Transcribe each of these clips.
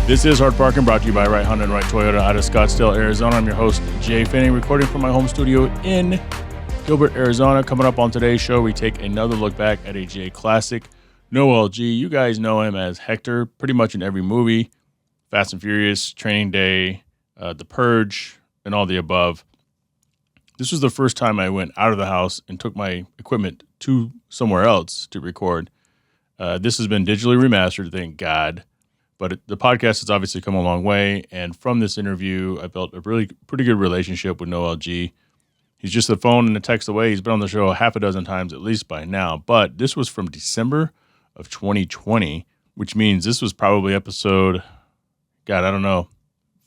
This is Hard Parking, brought to you by Right Honda and Right Toyota out of Scottsdale, Arizona. I'm your host, Jhae Pfenning, recording from my home studio in Gilbert, Arizona. Coming up on today's show, we take another look back at a Jhae classic, Noel G. You guys know him as Hector pretty much in every movie, Fast and Furious, Training Day, The Purge, and all the above. This was the first time I went out of the house and took my equipment to somewhere else to record. This has been digitally remastered, thank God. But the podcast has obviously come a long way, and from this interview, I built a really pretty good relationship with Noel G. He's just a phone and a text away. He's been on the show half a dozen times at least by now, but this was from December of 2020, which means this was probably episode, God, I don't know,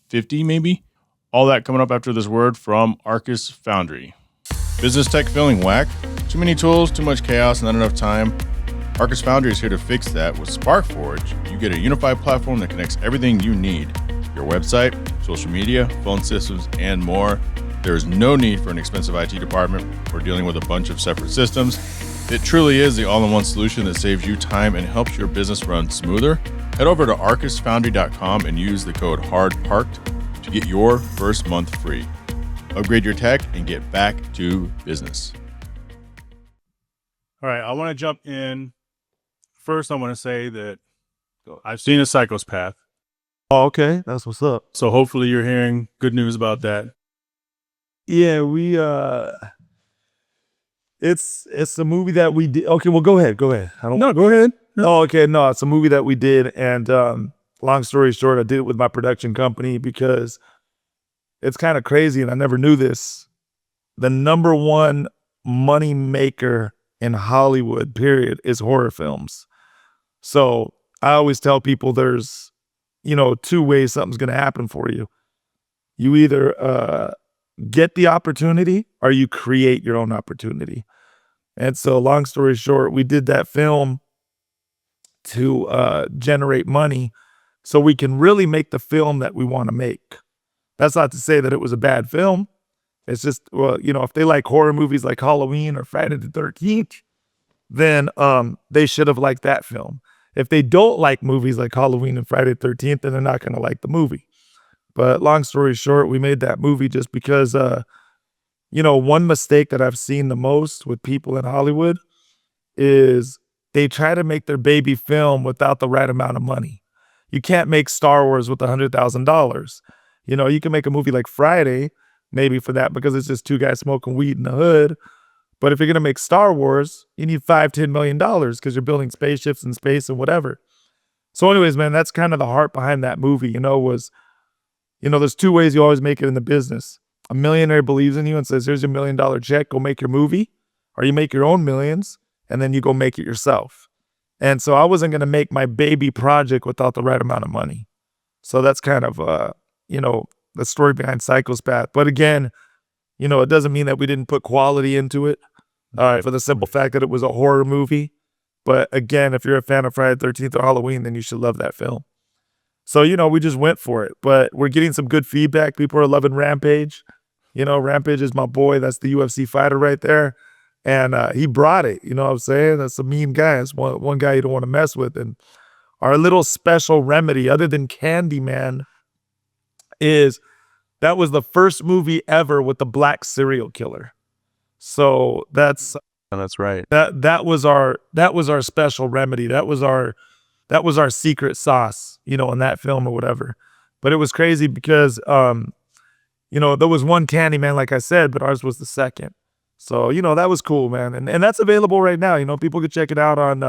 50 maybe? All that coming up after this word from Arcus Foundry. Business tech feeling whack? Too many tools, too much chaos, not enough time? Arcus Foundry is here to fix that. With SparkForge, you get a unified platform that connects everything you need. Your website, social media, phone systems, and more. There is no need for an expensive IT department or dealing with a bunch of separate systems. It truly is the all-in-one solution that saves you time and helps your business run smoother. Head over to arcusfoundry.com and use the code HARDPARKED to get your first month free. Upgrade your tech and get back to business. All right, I want to jump in. First, I want to say that I've seen a Psychopath. Oh, okay. That's what's up. So hopefully you're hearing good news about that. Yeah, it's a movie that we did. Okay, well, go ahead. Go ahead. Oh, okay. No, it's a movie that we did. And long story short, I did it with my production company because it's kind of crazy. And I never knew this. The number one money maker in Hollywood, period, is horror films. So I always tell people there's, two ways something's going to happen for you. You either get the opportunity or you create your own opportunity. And so long story short, we did that film to generate money so we can really make the film that we want to make. That's not to say that it was a bad film. It's just, well, if they like horror movies like Halloween or Friday the 13th, then they should have liked that film. If they don't like movies like Halloween and Friday the 13th, then they're not going to like the movie. But long story short, we made that movie just because, one mistake that I've seen the most with people in Hollywood is they try to make their baby film without the right amount of money. You can't make Star Wars with $100,000. You can make a movie like Friday, maybe for that, because it's just two guys smoking weed in the hood. But if you're going to make Star Wars, you need $5-10 million because you're building spaceships in space and whatever. So anyways, man, that's kind of the heart behind that movie, there's two ways you always make it in the business. A millionaire believes in you and says, here's your $1 million check, go make your movie. Or you make your own millions and then you go make it yourself. And so I wasn't going to make my baby project without the right amount of money. So that's kind of, the story behind Psychopath. But again, it doesn't mean that we didn't put quality into it. For the simple fact that it was a horror movie. But again, if you're a fan of Friday the 13th or Halloween, then you should love that film. So, we just went for it. But we're getting some good feedback. People are loving Rampage. Rampage is my boy. That's the UFC fighter right there. And he brought it. You know what I'm saying? That's a mean guy. That's one guy you don't want to mess with. And our little special remedy, other than Candyman, is that was the first movie ever with the black serial killer. So that's right. That was our special remedy. That was our secret sauce, in that film or whatever. But it was crazy because there was one Candyman, like I said, but ours was the second. So, that was cool, man. And that's available right now. People can check it out on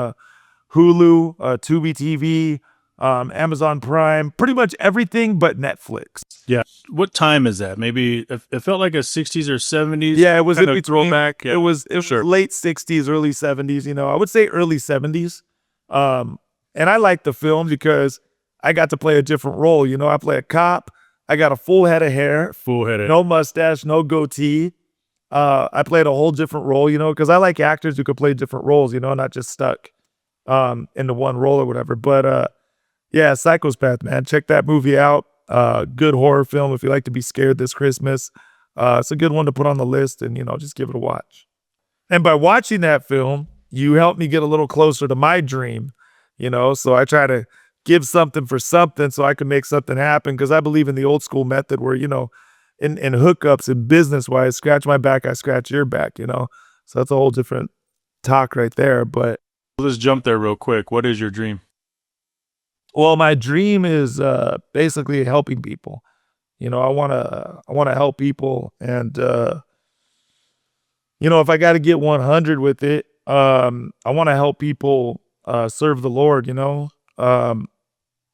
Hulu, Tubi TV, Amazon Prime, pretty much everything but Netflix. Yeah. What time is that? Maybe it felt like a 60s or 70s. Yeah, it was kind of throwback. Yeah. It was sure. Late 60s, early 70s. I would say early 70s. And I like the film because I got to play a different role. I play a cop. I got a full head of hair, no mustache, no goatee. I played a whole different role, because I like actors who could play different roles, not just stuck into one role or whatever. But yeah, Psychopath, man. Check that movie out. Good horror film if you like to be scared this Christmas. It's a good one to put on the list and, just give it a watch. And by watching that film, you helped me get a little closer to my dream, so I try to give something for something so I can make something happen. Cause I believe in the old school method where, you know, in hookups and business wise, scratch my back, I scratch your back, you know? So that's a whole different talk right there. But Let's jump there real quick. What is your dream? well, my dream is basically helping people. You know, I wanna help people, and you know, if I got to get 100 with it, I want to help people serve the Lord. You know,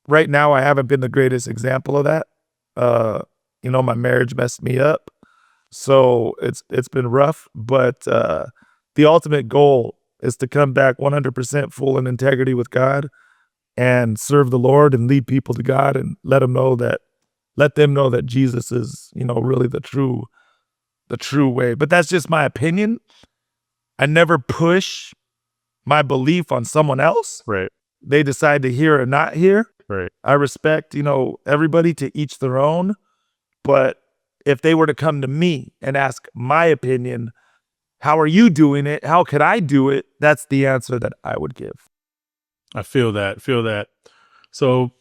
right now I haven't been the greatest example of that. Uh, you know, my marriage messed me up, so it's been rough. But the ultimate goal is to come back 100% full in integrity with God and serve the Lord and lead people to God and let them know that Jesus is, you know, really the true way. But that's just my opinion. I never push my belief on someone else. Right. They decide to hear or not hear. Right. I respect, you know, everybody, to each their own. But if they were to come to me and ask my opinion, how are you doing it? How could I do it? That's the answer that I would give. I feel that. So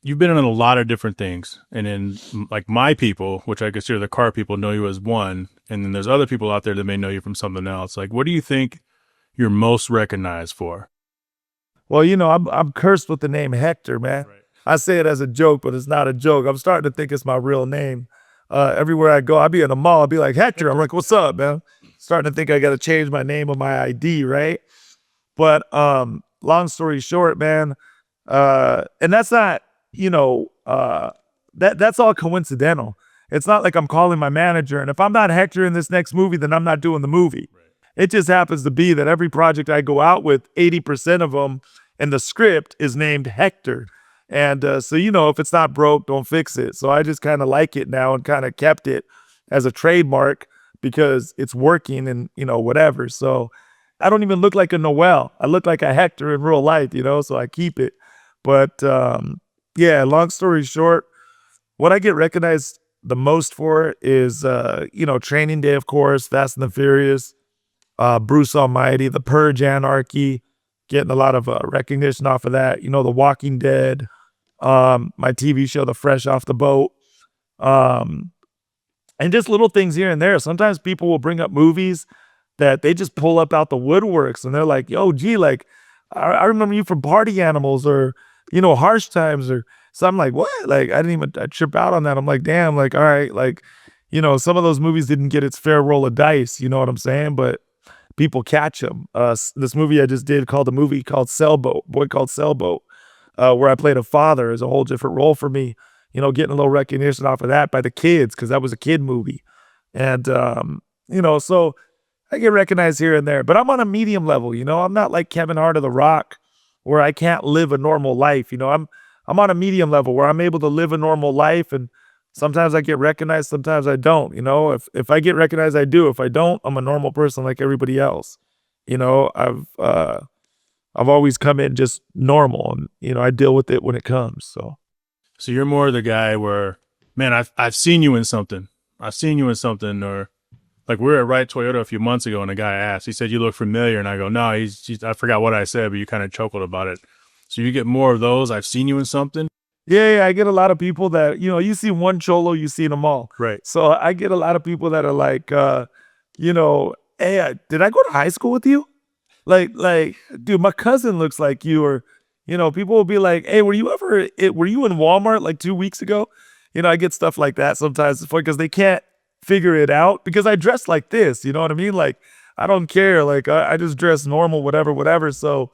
you've been in a lot of different things, and then like my people, which I consider the car people, know you as one, and then there's other people out there that may know you from something else. Like, what do you think you're most recognized for? Well, you know, I'm cursed with the name Hector, man. Right. I say it as a joke, but it's not a joke. I'm starting to think it's my real name. Everywhere I go, I'll be in a mall, I'll be like, Hector. I'm like, what's up, man? Starting to think I got to change my name on my ID, right? But long story short, man, and that's not, you know, that's all coincidental. It's not like I'm calling my manager, and if I'm not Hector in this next movie, then I'm not doing the movie. Right. It just happens to be that every project I go out with, 80% of them in the script is named Hector. And so, you know, if it's not broke, don't fix it. So I just kind of like it now and kind of kept it as a trademark because it's working and, you know, whatever. So I don't even look like a Noel. I look like a Hector in real life, you know, so I keep it. But yeah, long story short, what I get recognized the most for is, you know, Training Day, of course, Fast and the Furious, Bruce Almighty, The Purge, Anarchy, getting a lot of recognition off of that. You know, The Walking Dead, my TV show, The Fresh Off the Boat, and just little things here and there. Sometimes people will bring up movies that they just pull up out the woodworks, and they're like, yo, gee, like, I remember you from Party Animals or, you know, Harsh Times or so. I'm like, what? Like, I trip out on that. I'm like, damn, like, all right, like, you know, some of those movies didn't get its fair roll of dice, you know what I'm saying? But people catch them. This movie I just did called Boy Called Sailboat, where I played a father, is a whole different role for me, you know, getting a little recognition off of that by the kids, because that was a kid movie. And, you know, so I get recognized here and there, but I'm on a medium level, you know. I'm not like Kevin Hart of The Rock, where I can't live a normal life, you know. I'm on a medium level where I'm able to live a normal life, and sometimes I get recognized, sometimes I don't, you know. If I get recognized, I do. If I don't, I'm a normal person like everybody else. You know, I've always come in just normal, and, you know, I deal with it when it comes. So you're more the guy where, man, I've seen you in something. Or like we were at Wright Toyota a few months ago, and a guy asked, he said, you look familiar. And I go, no, I forgot what I said, but you kind of chuckled about it. So you get more of those. I've seen you in something. Yeah, I get a lot of people that, you know, you see one cholo, you see them all. Right. So I get a lot of people that are like, you know, hey, did I go to high school with you? Like, dude, my cousin looks like you. Or, you know, people will be like, hey, were you in Walmart like 2 weeks ago? You know, I get stuff like that sometimes. It's funny because they can't figure it out because I dress like this. You know what I mean? Like, I don't care. Like, I just dress normal, whatever. So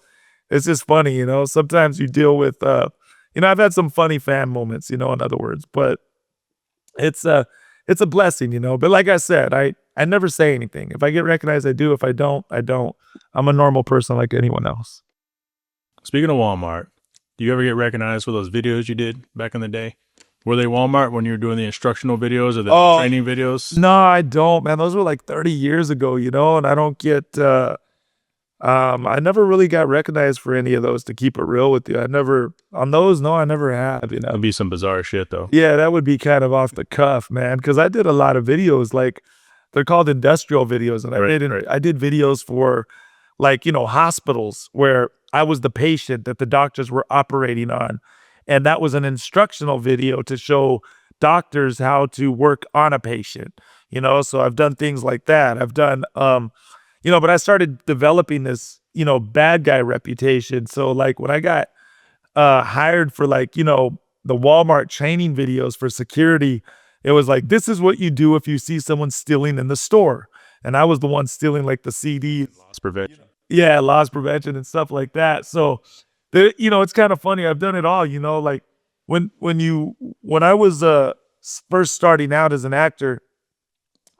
it's just funny, you know. Sometimes you deal with, you know, I've had some funny fan moments, you know, in other words, but it's a blessing, you know. But like I said, I never say anything. If I get recognized, I do. If I don't, I don't. I'm a normal person like anyone else. Speaking of Walmart, do you ever get recognized for those videos you did back in the day? Were they Walmart when you were doing the instructional videos or the training videos? No, I don't, man. Those were like 30 years ago, you know, and I don't get, I never really got recognized for any of those, to keep it real with you. I never have, you know. That'd be some bizarre shit, though. Yeah, that would be kind of off the cuff, man, because I did a lot of videos, like, they're called industrial videos, and I did videos for, like, you know, hospitals where I was the patient that the doctors were operating on. And that was an instructional video to show doctors how to work on a patient, So I've done things like that. I've done, but I started developing this, bad guy reputation. So like when I got hired for like, the Walmart training videos for security, it was like, this is what you do if you see someone stealing in the store. And I was the one stealing like the CD. Loss prevention. Yeah, loss prevention and stuff like that. So it's kind of funny. I've done it all, like when I was first starting out as an actor,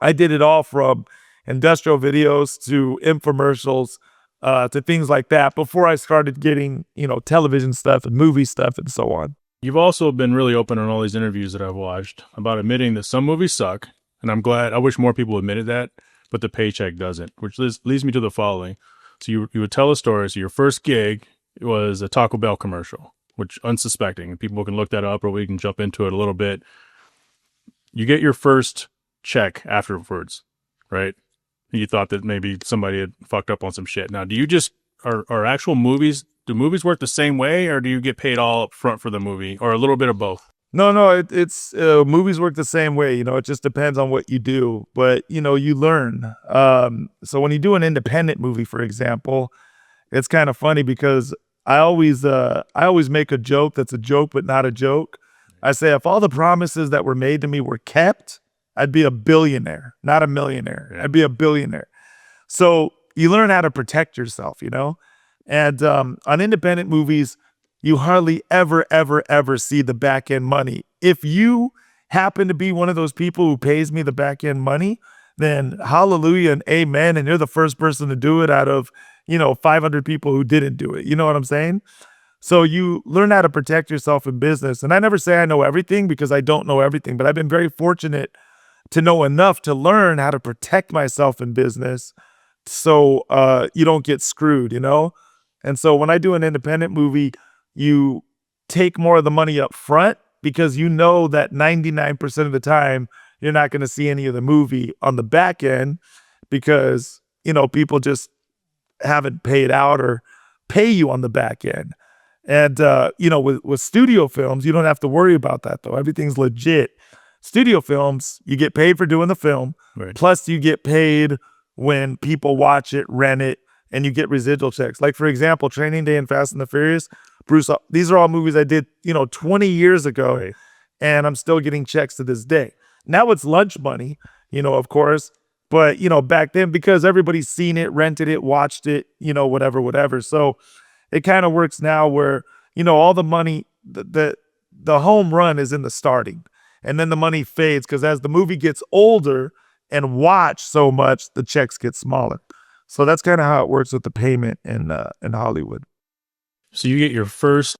I did it all from industrial videos to infomercials, to things like that before I started getting, television stuff and movie stuff and so on. You've also been really open on all these interviews that I've watched about admitting that some movies suck, and I'm glad. I wish more people admitted that, but the paycheck doesn't, which leads me to the following. So you would tell a story. So your first gig was a Taco Bell commercial, which unsuspecting, and people can look that up or we can jump into it a little bit. You get your first check afterwards, right? You thought that maybe somebody had fucked up on some shit. Now, do you just, are actual movies, do movies work the same way, or do you get paid all up front for the movie, or a little bit of both? No, it's movies work the same way. It just depends on what you do, but you learn. So when you do an independent movie, for example, it's kind of funny because I always make a joke that's a joke but not a joke. I say if all the promises that were made to me were kept, I'd be a billionaire, not a millionaire. I'd be a billionaire. So you learn how to protect yourself, And on independent movies, you hardly ever, ever, ever see the back end money. If you happen to be one of those people who pays me the back end money, then hallelujah and amen. And you're the first person to do it out of, 500 people who didn't do it. You know what I'm saying? So you learn how to protect yourself in business. And I never say I know everything because I don't know everything, but I've been very fortunate to know enough to learn how to protect myself in business so you don't get screwed, And so when I do an independent movie, you take more of the money up front because you know that 99% of the time you're not going to see any of the movie on the back end because, people just haven't paid out or pay you on the back end. And, with studio films, you don't have to worry about that, though. Everything's legit. Studio films, you get paid for doing the film. Right. Plus you get paid when people watch it, rent it, and you get residual checks. Like, for example, Training Day and Fast and the Furious, Bruce, these are all movies I did, 20 years ago, Right. And I'm still getting checks to this day. Now it's lunch money, of course, but, back then, because everybody's seen it, rented it, watched it, whatever. So it kind of works now where, all the money, the home run is in the starting, and then the money fades because as the movie gets older and watched so much, the checks get smaller. So that's kind of how it works with the payment in Hollywood. So you get your first.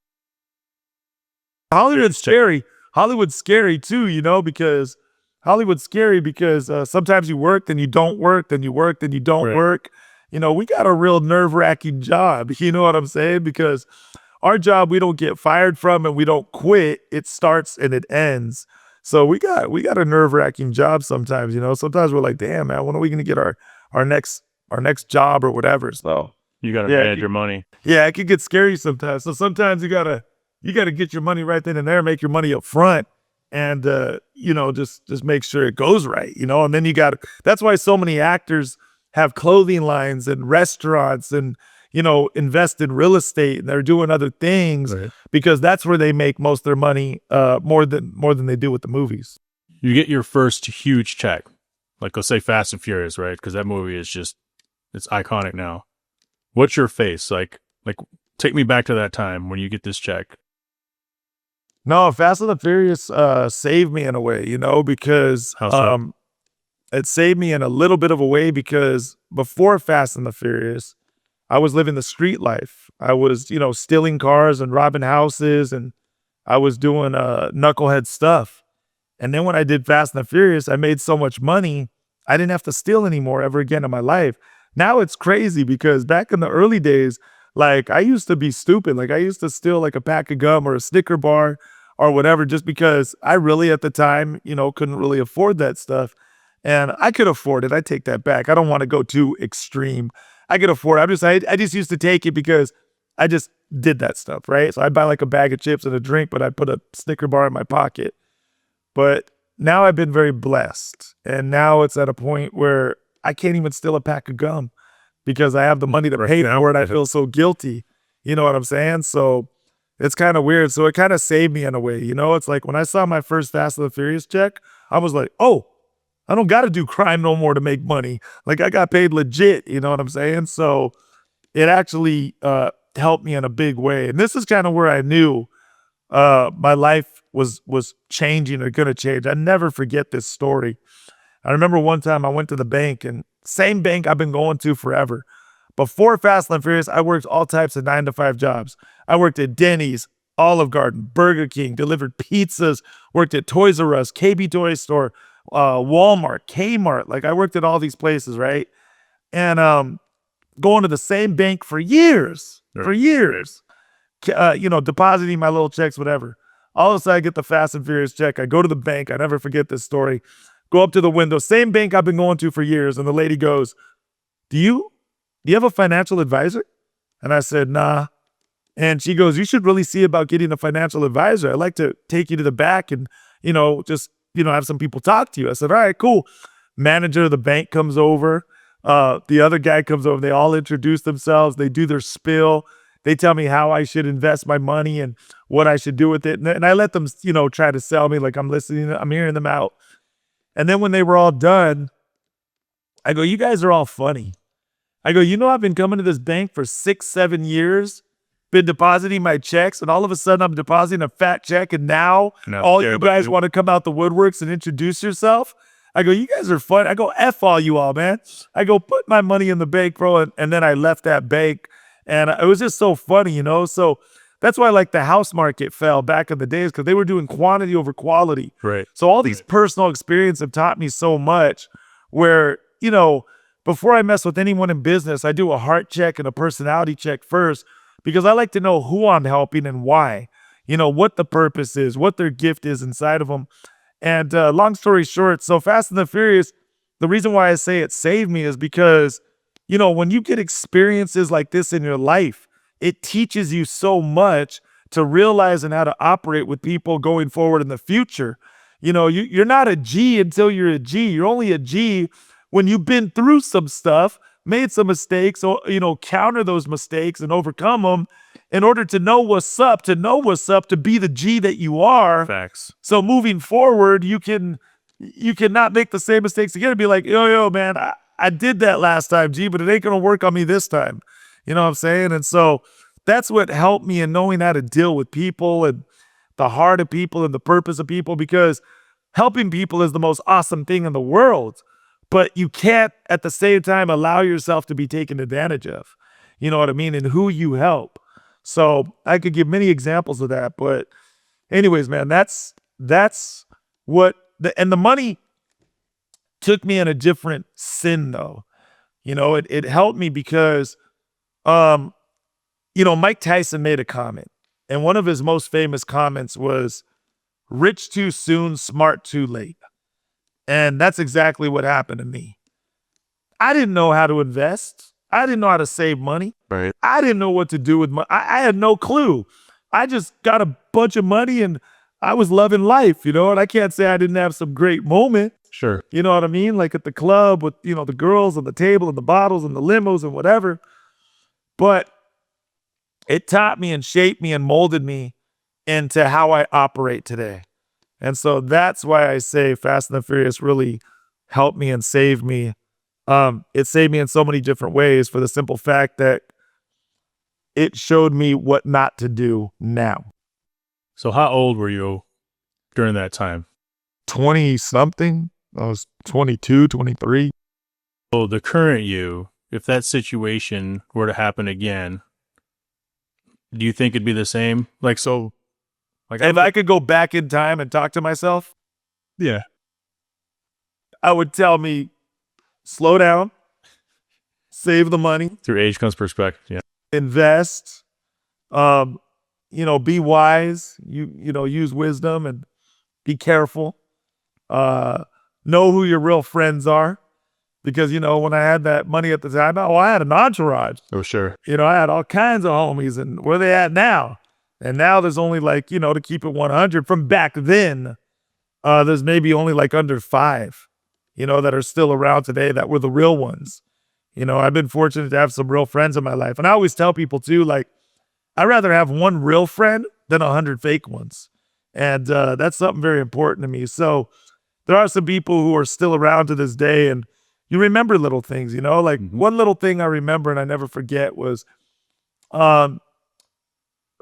Hollywood's scary. Hollywood's scary too, because Hollywood's scary because sometimes you work, then you don't work, then you work, then you don't Right. work. We got a real nerve-wracking job. You know what I'm saying? Because our job, we don't get fired from and we don't quit. It starts and it ends. So we got a nerve-wracking job sometimes, Sometimes we're like, damn, man, when are we going to get our next job or whatever? So You got to manage your money. yeah, it can get scary sometimes. So sometimes you gotta get your money right then and there, make your money up front, and just make sure it goes right, And then that's why so many actors have clothing lines and restaurants and invest in real estate and they're doing other things, Right. because that's where they make most of their money, more than they do with the movies. You get your first huge check, like let's say Fast and Furious, right? Because that movie is it's iconic now. What's your face like? Take me back to that time when you get this check. No, Fast and the Furious saved me in a way, because How so? it saved me in a little bit of a way because before Fast and the Furious, I was living the street life. I was, stealing cars and robbing houses, and I was doing knucklehead stuff. And then when I did Fast and the Furious, I made so much money, I didn't have to steal anymore ever again in my life. Now it's crazy because back in the early days, like I used to be stupid. Like I used to steal like a pack of gum or a Snicker bar or whatever, just because I really at the time, couldn't really afford that stuff. And I could afford it. I take that back. I don't want to go too extreme. I could afford it. I just used to take it because I just did that stuff, right? So I'd buy like a bag of chips and a drink, but I'd put a Snicker bar in my pocket. But now I've been very blessed. And now it's at a point where I can't even steal a pack of gum because I have the money to pay for it. I feel so guilty. You know what I'm saying? So it's kind of weird. So it kind of saved me in a way. You know, it's like when I saw my first Fast and the Furious check, I was like, oh, I don't got to do crime no more to make money. Like I got paid legit. You know what I'm saying? So it actually helped me in a big way. And this is kind of where I knew my life was changing or going to change. I never forget this story. I remember one time I went to the bank, and same bank I've been going to forever. Before Fast and Furious, I worked all types of 9-to-5 jobs. I worked at Denny's, Olive Garden, Burger King, delivered pizzas, worked at Toys R Us, KB Toy Store, Walmart, Kmart. Like I worked at all these places, right? And going to the same bank for years, depositing my little checks, whatever. All of a sudden I get the Fast and Furious check. I go to the bank. I never forget this story. Go up to the window, same bank I've been going to for years. And the lady goes, do you have a financial advisor? And I said, nah. And she goes, you should really see about getting a financial advisor. I'd like to take you to the back and, just have some people talk to you. I said, all right, cool. Manager of the bank comes over. The other guy comes over. They all introduce themselves. They do their spill. They tell me how I should invest my money and what I should do with it. And I let them, try to sell me like I'm listening. I'm hearing them out. And then when they were all done, I go, you guys are all funny. I go, I've been coming to this bank for 6-7 years, been depositing my checks, and all of a sudden I'm depositing a fat check, and now all you guys want to come out the woodworks and introduce yourself? I go, you guys are fun. I go, F all you all, man. I go, put my money in the bank, bro. And then I left that bank, and it was just so funny, So that's why like the house market fell back in the days, because they were doing quantity over quality. Right. So all these personal experiences have taught me so much where, before I mess with anyone in business, I do a heart check and a personality check first, because I like to know who I'm helping and why, what the purpose is, what their gift is inside of them. And long story short, so Fast and the Furious, the reason why I say it saved me is because, when you get experiences like this in your life, it teaches you so much to realize and how to operate with people going forward in the future. You're not a G until you're a G. You're only a G when you've been through some stuff, made some mistakes, or, counter those mistakes and overcome them in order to know what's up, to be the G that you are. Facts. So moving forward, you can not make the same mistakes again and be like, yo, man, I did that last time, G, but it ain't going to work on me this time. You know what I'm saying? And so that's what helped me in knowing how to deal with people and the heart of people and the purpose of people, because helping people is the most awesome thing in the world. But you can't at the same time allow yourself to be taken advantage of. You know what I mean? And who you help. So I could give many examples of that. But anyways, man, that's what the money took me in a different sin though. It helped me because Mike Tyson made a comment, and one of his most famous comments was, rich too soon, smart too late. And that's exactly what happened to me. I didn't know how to invest. I didn't know how to save money. Right. I didn't know what to do with money. I had no clue. I just got a bunch of money and I was loving life, and I can't say I didn't have some great moments. Sure. You know what I mean? Like at the club with, the girls on the table and the bottles and the limos and whatever. But it taught me and shaped me and molded me into how I operate today. And so that's why I say Fast and the Furious really helped me and saved me. It saved me in so many different ways for the simple fact that it showed me what not to do now. So how old were you during that time? 20 something. I was 22, 23. So the current you, if that situation were to happen again, do you think it'd be the same? Like, so, like, if I could go back in time and talk to myself, yeah, I would tell me, slow down, save the money. Through age comes perspective. Yeah. Invest, be wise, use wisdom and be careful. Know who your real friends are. because, when I had that money at the time, I had an entourage. Oh, sure. I had all kinds of homies, and where they at now? And now there's only like, to keep it 100 from back then, there's maybe only like under 5, that are still around today that were the real ones. I've been fortunate to have some real friends in my life. And I always tell people too, like, I'd rather have one real friend than 100 fake ones. And that's something very important to me. So there are some people who are still around to this day, and you remember little things, like one little thing I remember and I never forget was,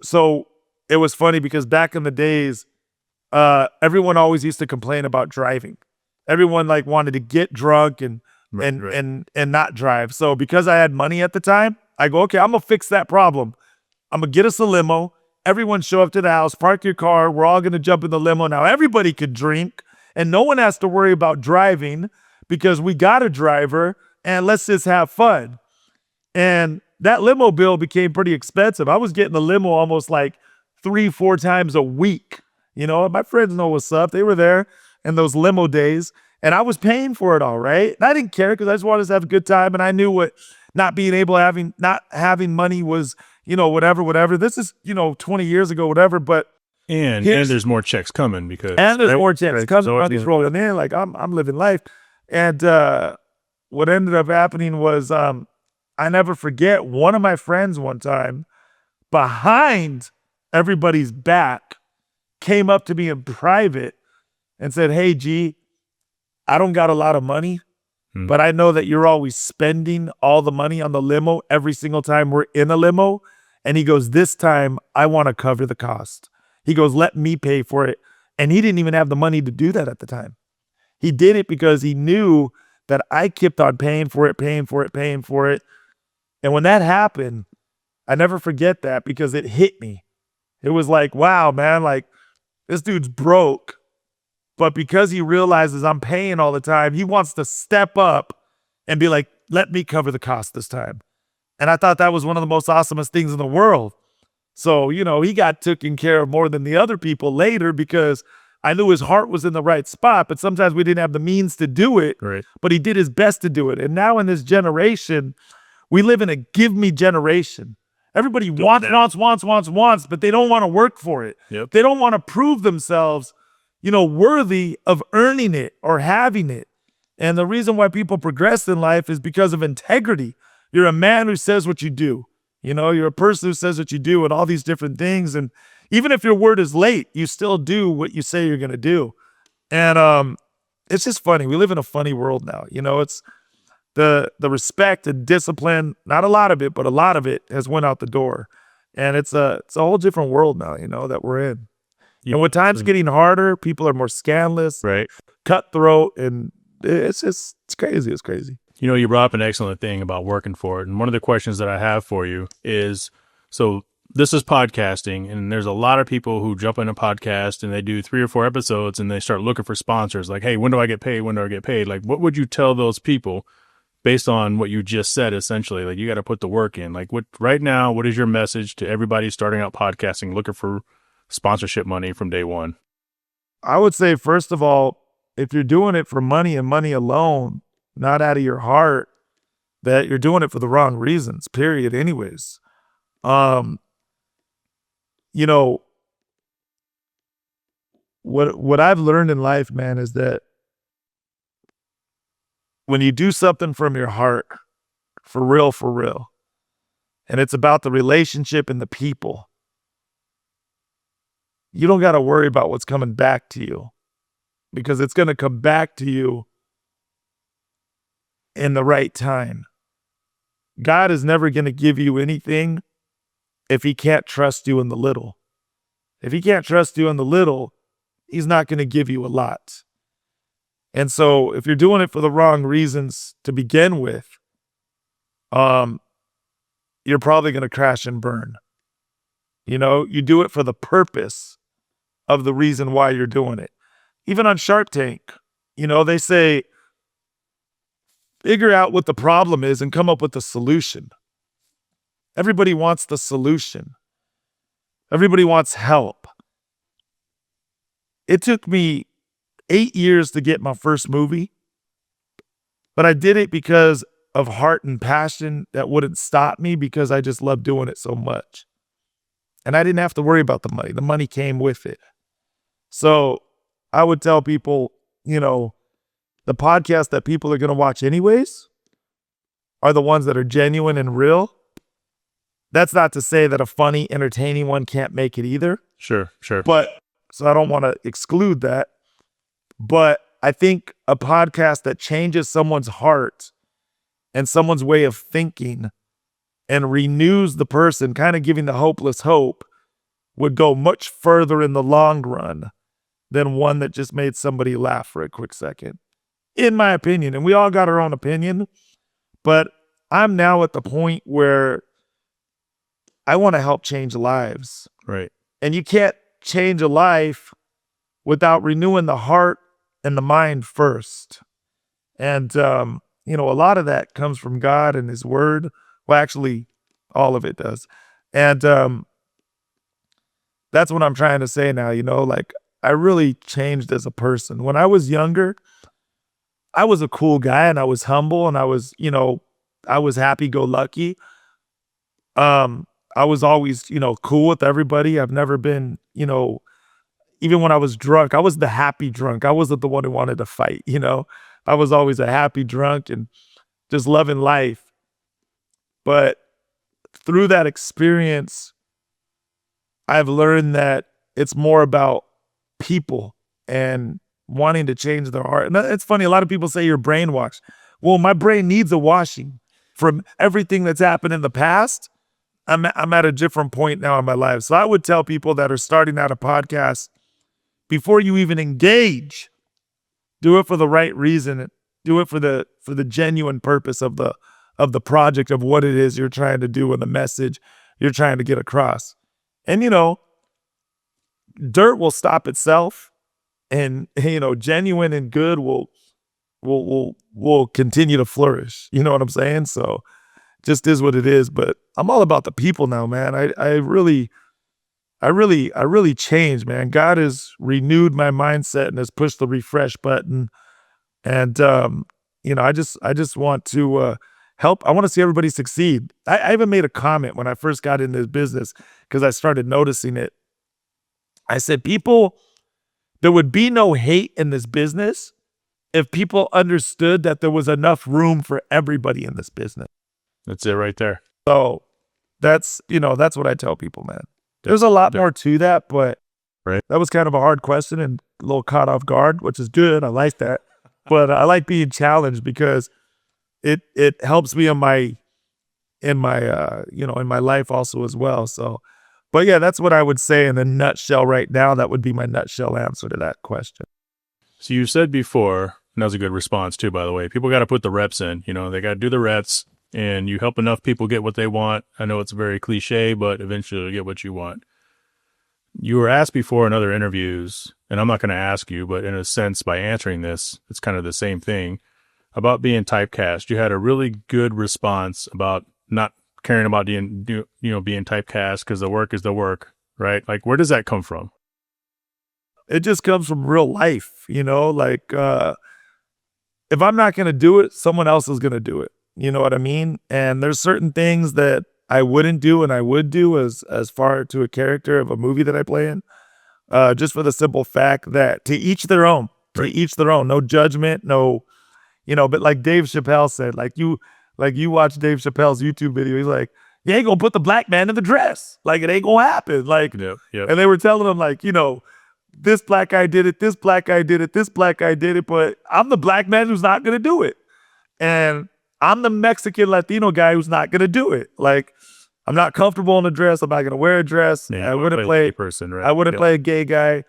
so it was funny because back in the days, everyone always used to complain about driving. Everyone like wanted to get drunk and not drive. So because I had money at the time, I go, okay, I'm gonna fix that problem. I'm gonna get us a limo. Everyone show up to the house, park your car. We're all gonna jump in the limo. Now everybody could drink and no one has to worry about driving because we got a driver and let's just have fun. And that limo bill became pretty expensive. I was getting the limo almost like 3-4 times a week. My friends know what's up. They were there in those limo days and I was paying for it all, right? And I didn't care because I just wanted to have a good time. And I knew what not being able to not having money was, whatever. This is, 20 years ago, whatever. But and there's more checks coming more checks coming. Money's rolling in. Like I'm living life. And what ended up happening was I never forget one of my friends one time behind everybody's back came up to me in private and said, "Hey, G, I don't got a lot of money, but I know that you're always spending all the money on the limo every single time we're in a limo." And he goes, "This time I want to cover the cost." He goes, "Let me pay for it." And he didn't even have the money to do that at the time. He did it because he knew that I kept on paying for it. And when that happened, I never forget that because it hit me. It was like, wow, man, like this dude's broke, but because he realizes I'm paying all the time, he wants to step up and be like, "Let me cover the cost this time." And I thought that was one of the most awesomest things in the world. So, he got taken care of more than the other people later because I knew his heart was in the right spot, but sometimes we didn't have the means to do it, Right. but he did his best to do it. And now in this generation, we live in a give me generation. Everybody wants, but they don't want to work for it. Yep. They don't want to prove themselves, worthy of earning it or having it. And the reason why people progress in life is because of integrity. You're a man who says what you do. You're a person who says what you do and all these different things. And even if your word is late, you still do what you say you're going to do. And it's just funny. We live in a funny world now. It's the respect and discipline, not a lot of it, but a lot of it has went out the door. And it's a whole different world now, that we're in. Yeah. And when time's getting harder, people are more scandalous, right, cutthroat, and it's crazy. It's crazy. You brought up an excellent thing about working for it. And one of the questions that I have for you is, so this is podcasting, and there's a lot of people who jump in a podcast and they do 3 or 4 episodes and they start looking for sponsors. Like, hey, when do I get paid? When do I get paid? Like, what would you tell those people based on what you just said, essentially? Like, you got to put the work in. Like, right now, what is your message to everybody starting out podcasting, looking for sponsorship money from day one? I would say, first of all, if you're doing it for money and money alone, not out of your heart, that you're doing it for the wrong reasons, period, anyways. What I've learned in life, man, is that when you do something from your heart, for real, and it's about the relationship and the people, you don't got to worry about what's coming back to you because it's going to come back to you in the right time. God is never going to give you anything if he can't trust you in the little. If he can't trust you in the little, he's not going to give you a lot. And so if you're doing it for the wrong reasons to begin with, you're probably going to crash and burn. You do it for the purpose of the reason why you're doing it. Even on Shark Tank, they say, figure out what the problem is and come up with a solution. Everybody wants the solution. Everybody wants help. It took me 8 years to get my first movie. But I did it because of heart and passion that wouldn't stop me because I just love doing it so much. And I didn't have to worry about the money. The money came with it. So I would tell people, the podcasts that people are going to watch anyways are the ones that are genuine and real. That's not to say that a funny, entertaining one can't make it either. Sure. But so I don't want to exclude that. But I think a podcast that changes someone's heart and someone's way of thinking and renews the person, kind of giving the hopeless hope, would go much further in the long run than one that just made somebody laugh for a quick second, in my opinion. And we all got our own opinion, but I'm now at the point where I want to help change lives. Right. And you can't change a life without renewing the heart and the mind first. And, a lot of that comes from God and his word. Well, actually, all of it does. And that's what I'm trying to say now, like I really changed as a person. When I was younger, I was a cool guy and I was humble and I was happy-go-lucky. I was always, cool with everybody. I've never been, even when I was drunk, I was the happy drunk. I wasn't the one who wanted to fight, I was always a happy drunk and just loving life. But through that experience, I've learned that it's more about people and wanting to change their heart. And it's funny, a lot of people say you're brainwashed. Well, my brain needs a washing from everything that's happened in the past. I'm at a different point now in my life. So I would tell people that are starting out a podcast, before you even engage, do it for the right reason. Do it for the genuine purpose of the project, of what it is you're trying to do and the message you're trying to get across. And dirt will stop itself, and genuine and good will continue to flourish. You know what I'm saying? So just is what it is. But I'm all about the people now, man. I really changed, man. God has renewed my mindset and has pushed the refresh button. And I just want to help. I want to see everybody succeed. I even made a comment when I first got into this business because I started noticing it. I said, there would be no hate in this business if people understood that there was enough room for everybody in this business. That's it right there. So that's what I tell people, man. There's a lot more to that, but that was kind of a hard question and a little caught off guard, which is good. I like that. But I like being challenged because it helps me in my life also as well. So, but yeah, that's what I would say in a nutshell right now. That would be my nutshell answer to that question. So you said before, and that was a good response too, by the way, people got to put the reps in, they got to do the reps, and you help enough people get what they want. I know it's very cliche, but eventually you'll get what you want. You were asked before in other interviews, and I'm not going to ask you, but in a sense, by answering this, it's kind of the same thing, about being typecast. You had a really good response about not caring about being typecast because the work is the work, right? Like, where does that come from? It just comes from real life, like if I'm not going to do it, someone else is going to do it. You know what I mean? And there's certain things that I wouldn't do and I would do as far to a character of a movie that I play in, just for the simple fact that to each their own, no judgment, no, but like Dave Chappelle said, like you watch Dave Chappelle's YouTube video, he's like, you ain't gonna put the black man in the dress. Like, it ain't gonna happen. Like, yep. And they were telling him like, this black guy did it, this black guy did it, this black guy did it, but I'm the black man who's not gonna do it. And I'm the Mexican Latino guy who's not gonna do it. Like, I'm not comfortable in a dress. I'm not gonna wear a dress. Yeah, I wouldn't play a person, right? I wouldn't play a gay guy.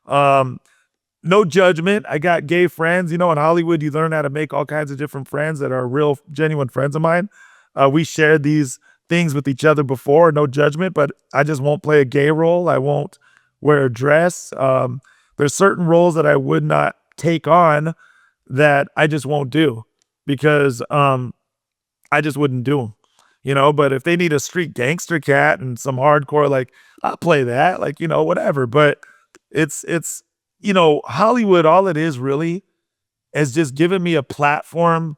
No judgment. I got gay friends. In Hollywood, you learn how to make all kinds of different friends that are real, genuine friends of mine. We shared these things with each other before. No judgment, but I just won't play a gay role. I won't wear a dress. There's certain roles that I would not take on that I just won't do because I just wouldn't do them. But if they need a street gangster cat and some hardcore, like, I'll play that, like, whatever. But it's Hollywood, all it is really is just giving me a platform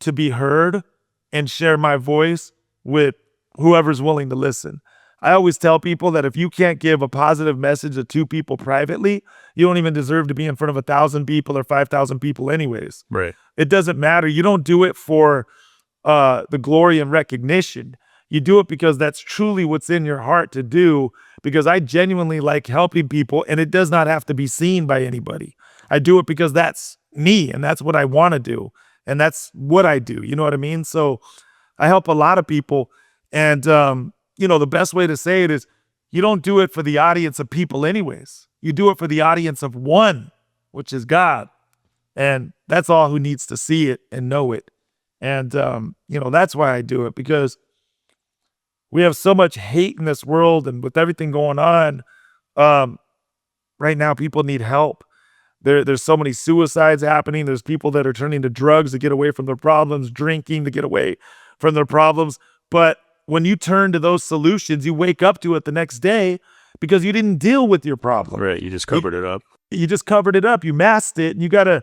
to be heard and share my voice with whoever's willing to listen. I always tell people that if you can't give a positive message to 2 people privately, you don't even deserve to be in front of 1,000 people or 5,000 people anyways. Right. It doesn't matter. You don't do it for the glory and recognition. You do it because that's truly what's in your heart to do, because I genuinely like helping people, and it does not have to be seen by anybody. I do it because that's me, and that's what I want to do, and that's what I do. You know what I mean? So I help a lot of people, and the best way to say it is you don't do it for the audience of people anyways. You do it for the audience of one, which is God. And that's all who needs to see it and know it. And, that's why I do it, because we have so much hate in this world, and with everything going on, right now, people need help. There's so many suicides happening. There's people that are turning to drugs to get away from their problems, drinking to get away from their problems. But when you turn to those solutions, you wake up to it the next day because you didn't deal with your problem. Right. You just covered it up. You just covered it up. You masked it, and you gotta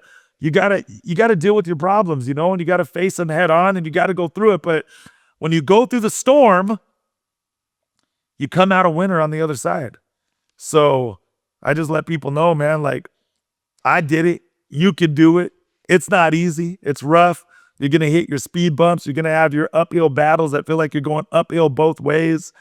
deal with your problems, and you gotta face them head on, and you gotta go through it. But when you go through the storm, you come out a winner on the other side. So I just let people know, man, like, I did it. You can do it. It's not easy. It's rough. You're going to hit your speed bumps. You're going to have your uphill battles that feel like you're going uphill both ways.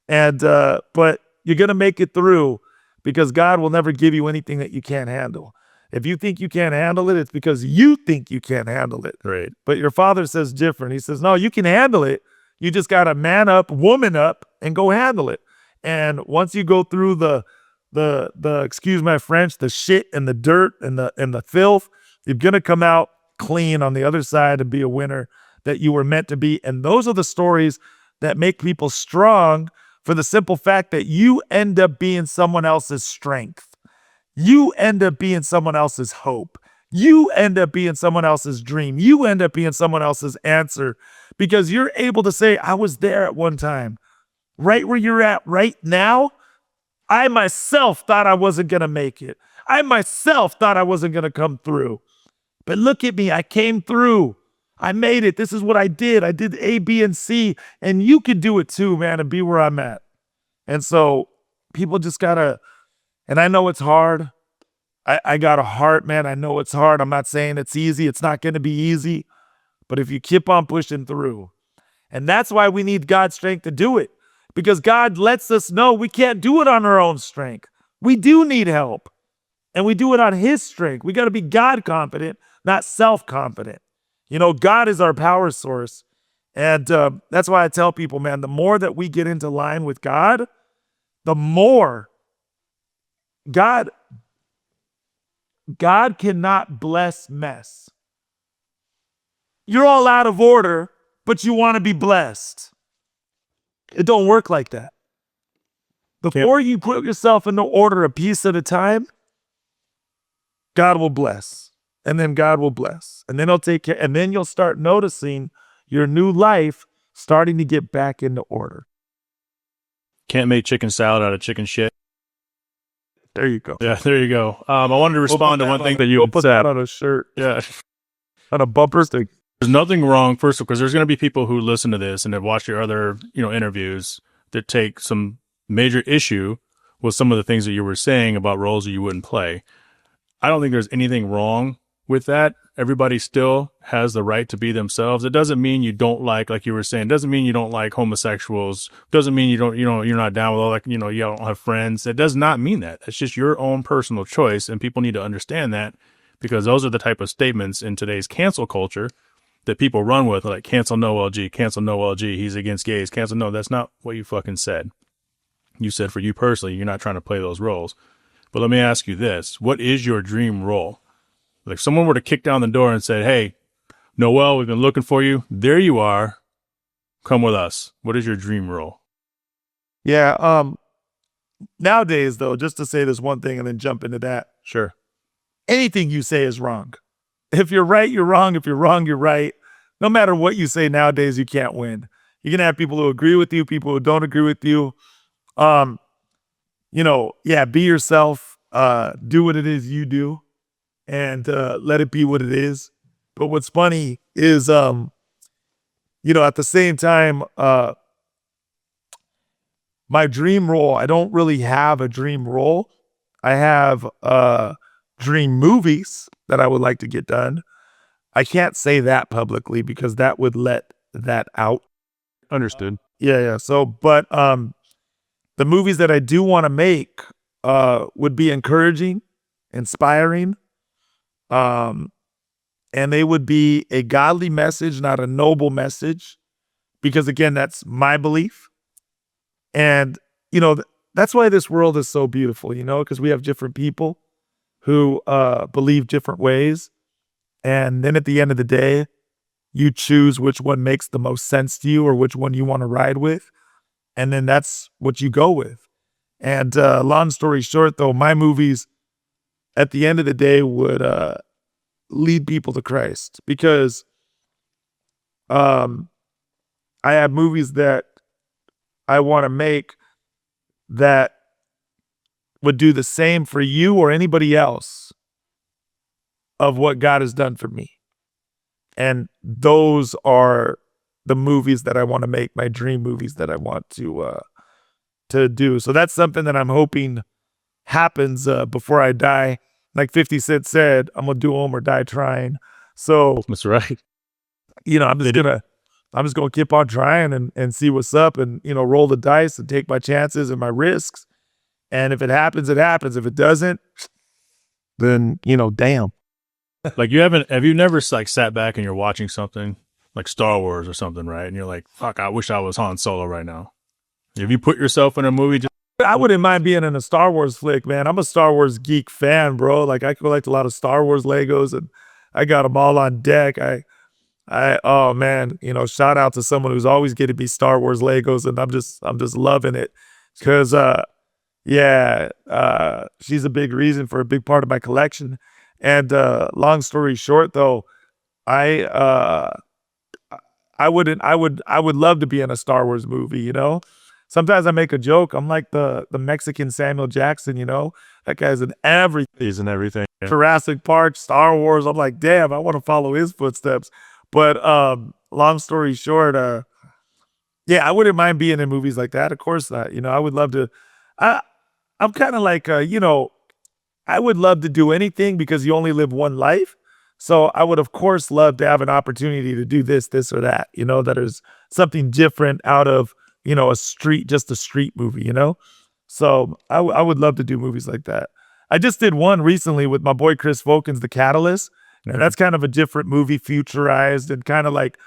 And, but you're going to make it through, because God will never give you anything that you can't handle. If you think you can't handle it, it's because you think you can't handle it. Right. But your Father says different. He says, no, you can handle it. You just got to man up, woman up, and go handle it. And once you go through the excuse my French, the shit and the dirt and the filth, you're going to come out clean on the other side and be a winner that you were meant to be. And those are the stories that make people strong, for the simple fact that you end up being someone else's strength. You end up being someone else's hope. You end up being someone else's dream. You end up being someone else's answer, because you're able to say, I was there at one time. Right where you're at right now, I myself thought I wasn't going to make it. I myself thought I wasn't going to come through. But look at me. I came through. I made it. This is what I did. I did A, B, and C. And you could do it too, man, and be where I'm at. And so people just got to, and I know it's hard. I got a heart, man. I know it's hard. I'm not saying it's easy. It's not going to be easy. But if you keep on pushing through, and that's why we need God's strength to do it, because God lets us know we can't do it on our own strength. We do need help, and we do it on His strength. We got to be God confident, not self-confident. God is our power source. And that's why I tell people, man, the more that we get into line with God, the more God cannot bless mess. You're all out of order, but you want to be blessed. It don't work like that. The more you put yourself into order a piece at a time, God will bless. And then God will bless. And then He'll take care. And then you'll start noticing your new life starting to get back into order. Can't make chicken salad out of chicken shit. There you go. Yeah, there you go. I wanted to respond to one thing that you put said. that on a shirt. Yeah. On a bumper stick. There's nothing wrong, first of all, because there's going to be people who listen to this and have watched your other, interviews that take some major issue with some of the things that you were saying about roles that you wouldn't play. I don't think there's anything wrong with that. Everybody still has the right to be themselves. It doesn't mean you don't like you were saying, doesn't mean you don't like homosexuals. Doesn't mean you don't, you're not down with all that, you don't have friends. It does not mean that. It's just your own personal choice. And people need to understand that, because those are the type of statements in today's cancel culture that people run with, like cancel Noel G, cancel Noel G. He's against gays. Cancel. No, that's not what you fucking said. You said for you personally, you're not trying to play those roles. But let me ask you this. What is your dream role? Like, if someone were to kick down the door and say, hey, Noel, we've been looking for you. There you are. Come with us. What is your dream role? Yeah. Nowadays, though, just to say this one thing and then jump into that. Sure. Anything you say is wrong. If you're right, you're wrong. If you're wrong, you're right. No matter what you say nowadays, you can't win. You're going to have people who agree with you, people who don't agree with you. Be yourself. Do what it is you do, and let it be what it is. But what's funny is at the same time, my dream role, I don't really have a dream role. I have dream movies that I would like to get done. I can't say that publicly because that would let that out. Understood. Yeah. So, but the movies that I do want to make would be encouraging, inspiring, and they would be a godly message, not a noble message, because again, that's my belief. And, that's why this world is so beautiful, because we have different people who believe different ways. And then at the end of the day, you choose which one makes the most sense to you or which one you want to ride with. And then that's what you go with. And long story short, though, my movies at the end of the day would lead people to Christ because I have movies that I want to make that would do the same for you or anybody else of what God has done for me. And those are the movies that I want to make, my dream movies that I want to do. So that's something that I'm hoping happens before I die. Like 50 Cent said, I'm gonna do them or die trying. So That's right. I'm just gonna keep on trying and see what's up and roll the dice and take my chances and my risks. And if it happens, it happens. If it doesn't, then damn. Like have you never like sat back and you're watching something like Star Wars or something, right? And you're like, fuck, I wish I was Han Solo right now. Have you put yourself in a movie? I wouldn't mind being in a Star Wars flick, man. I'm a Star Wars geek fan, bro. Like I collect a lot of Star Wars Legos and I got them all on deck. Oh man, shout out to someone who's always getting me Star Wars Legos and I'm just loving it. Cause she's a big reason for a big part of my collection. And long story short though, I would love to be in a Star Wars movie, Sometimes I make a joke. I'm like the Mexican Samuel Jackson, That guy's in everything. He's in everything. Yeah. Jurassic Park, Star Wars. I'm like, damn, I want to follow his footsteps. But long story short, I wouldn't mind being in movies like that. Of course not. I would love to. I'm kind of like, I would love to do anything because you only live one life. So I would, of course, love to have an opportunity to do this or that, that is something different out of, just a street movie, So I would love to do movies like that. I just did one recently with my boy Chris Voken's The Catalyst. And that's kind of a different movie, futurized and kind of like,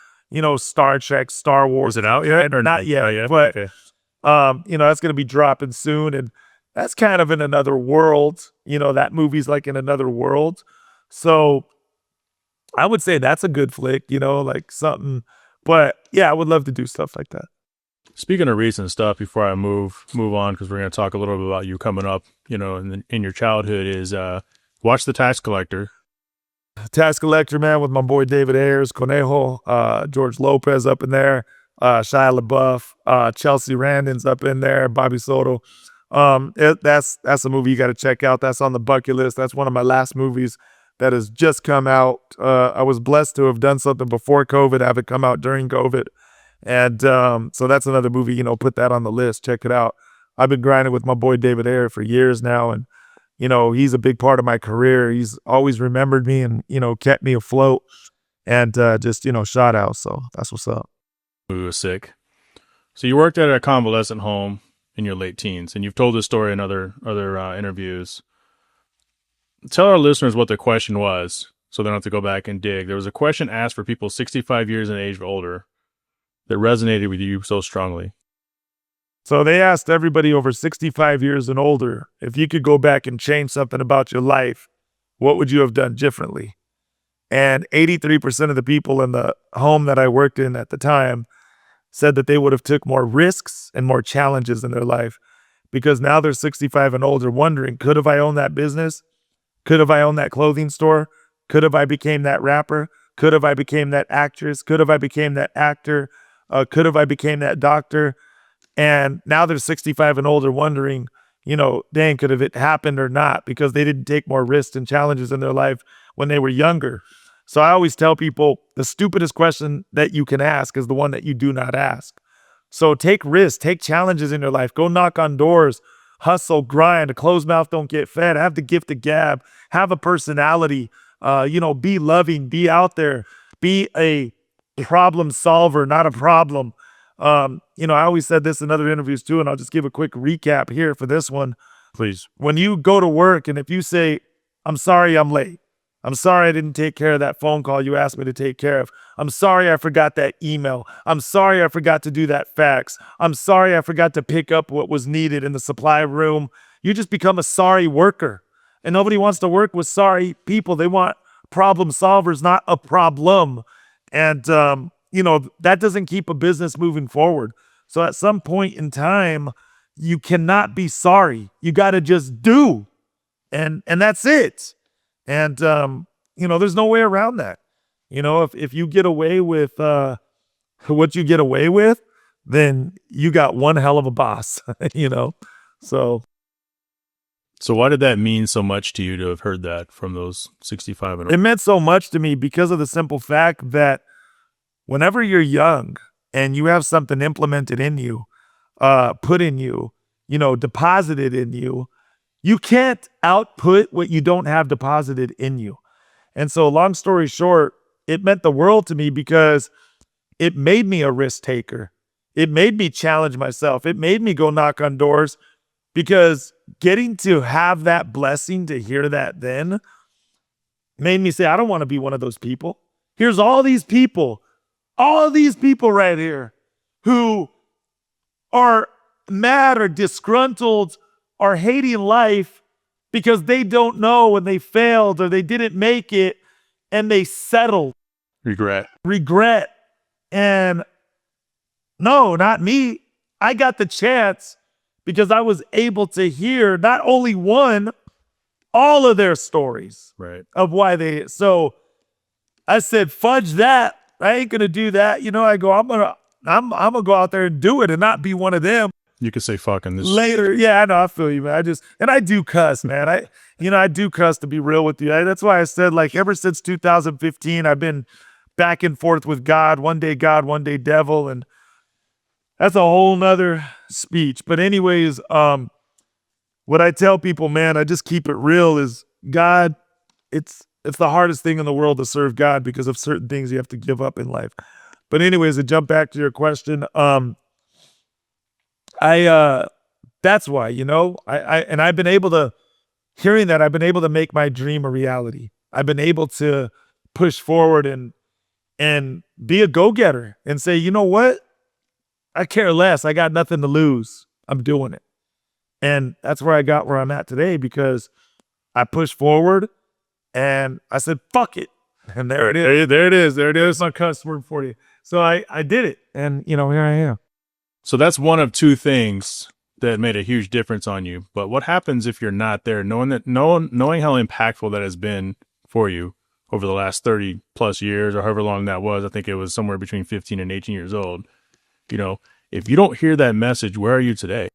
Star Trek, Star Wars. Is it out yet or not yet? Yet? But, okay. That's going to be dropping soon. And that's kind of in another world. That movie's like in another world. So I would say that's a good flick, like something. But yeah, I would love to do stuff like that. Speaking of recent stuff, before I move on, because we're going to talk a little bit about you coming up, in your childhood, is watch The Tax Collector. Tax Collector, man, with my boy David Ayers, Conejo, George Lopez up in there, Shia LaBeouf, Chelsea Randon's up in there, Bobby Soto. That's a movie you got to check out. That's on the bucket list. That's one of my last movies that has just come out. I was blessed to have done something before COVID, have it come out during COVID. And so that's another movie, put that on the list. Check it out. I've been grinding with my boy David Ayer for years now. And, he's a big part of my career. He's always remembered me and, kept me afloat and just, shout out. So that's what's up. Movie was sick. So you worked at a convalescent home in your late teens, and you've told this story in other interviews. Tell our listeners what the question was so they don't have to go back and dig. There was a question asked for people 65 years in age or older that resonated with you so strongly. So they asked everybody over 65 years and older, if you could go back and change something about your life, what would you have done differently? And 83% of the people in the home that I worked in at the time said that they would have took more risks and more challenges in their life because now they're 65 and older wondering, could have I owned that business? Could have I owned that clothing store? Could have I became that rapper? Could have I became that actress? Could have I became that actor? Could have I became that doctor? And now they're 65 and older wondering, dang, could have it happened or not because they didn't take more risks and challenges in their life when they were younger. So I always tell people the stupidest question that you can ask is the one that you do not ask. So take risks, take challenges in your life, go knock on doors, hustle, grind. A closed mouth don't get fed. Have the gift of gab, have a personality, be loving, be out there, be a problem solver, not a problem. I always said this in other interviews too, and I'll just give a quick recap here for this one. Please. When you go to work and if you say, I'm sorry I'm late. I'm sorry I didn't take care of that phone call you asked me to take care of. I'm sorry I forgot that email. I'm sorry I forgot to do that fax. I'm sorry I forgot to pick up what was needed in the supply room. You just become a sorry worker. And nobody wants to work with sorry people. They want problem solvers, not a problem. And, that doesn't keep a business moving forward. So at some point in time, you cannot be sorry. You got to just do. And that's it. And, there's no way around that. If you get away with what you get away with, then you got one hell of a boss, So why did that mean so much to you to have heard that from those 65 and it meant so much to me because of the simple fact that whenever you're young and you have something implemented in you, put in you, deposited in you, you can't output what you don't have deposited in you. And so long story short, it meant the world to me because it made me a risk taker. It made me challenge myself. It made me go knock on doors because getting to have that blessing to hear that then made me say, I don't want to be one of those people. Here's all these people right here who are mad or disgruntled are hating life because they don't know when they failed or they didn't make it and they settled. Regret. And no, not me. I got the chance because I was able to hear not only one, all of their stories of why so I said, fudge that. I ain't going to do that. I go, I'm going to go out there and do it and not be one of them. You could say fucking this later. Yeah, I know. I feel you, man. I do cuss, man. I do cuss, to be real with you. That's why I said, ever since 2015, I've been back and forth with God, one day, devil. And that's a whole nother speech. But anyways, what I tell people, man, I just keep it real is God, it's the hardest thing in the world to serve God because of certain things you have to give up in life. But anyways, to jump back to your question, that's why, I've been able to, hearing that, I've been able to make my dream a reality. I've been able to push forward and be a go-getter and say, you know what? I care less. I got nothing to lose. I'm doing it. And that's where I got where I'm at today because I pushed forward and I said, fuck it. And there it is. There it is. It's my cuss word for you. So I did it. And, here I am. So that's one of two things that made a huge difference on you. But what happens if you're not there, knowing how impactful that has been for you over the last 30 plus years or however long that was? I think it was somewhere between 15 and 18 years old. If you don't hear that message, where are you today?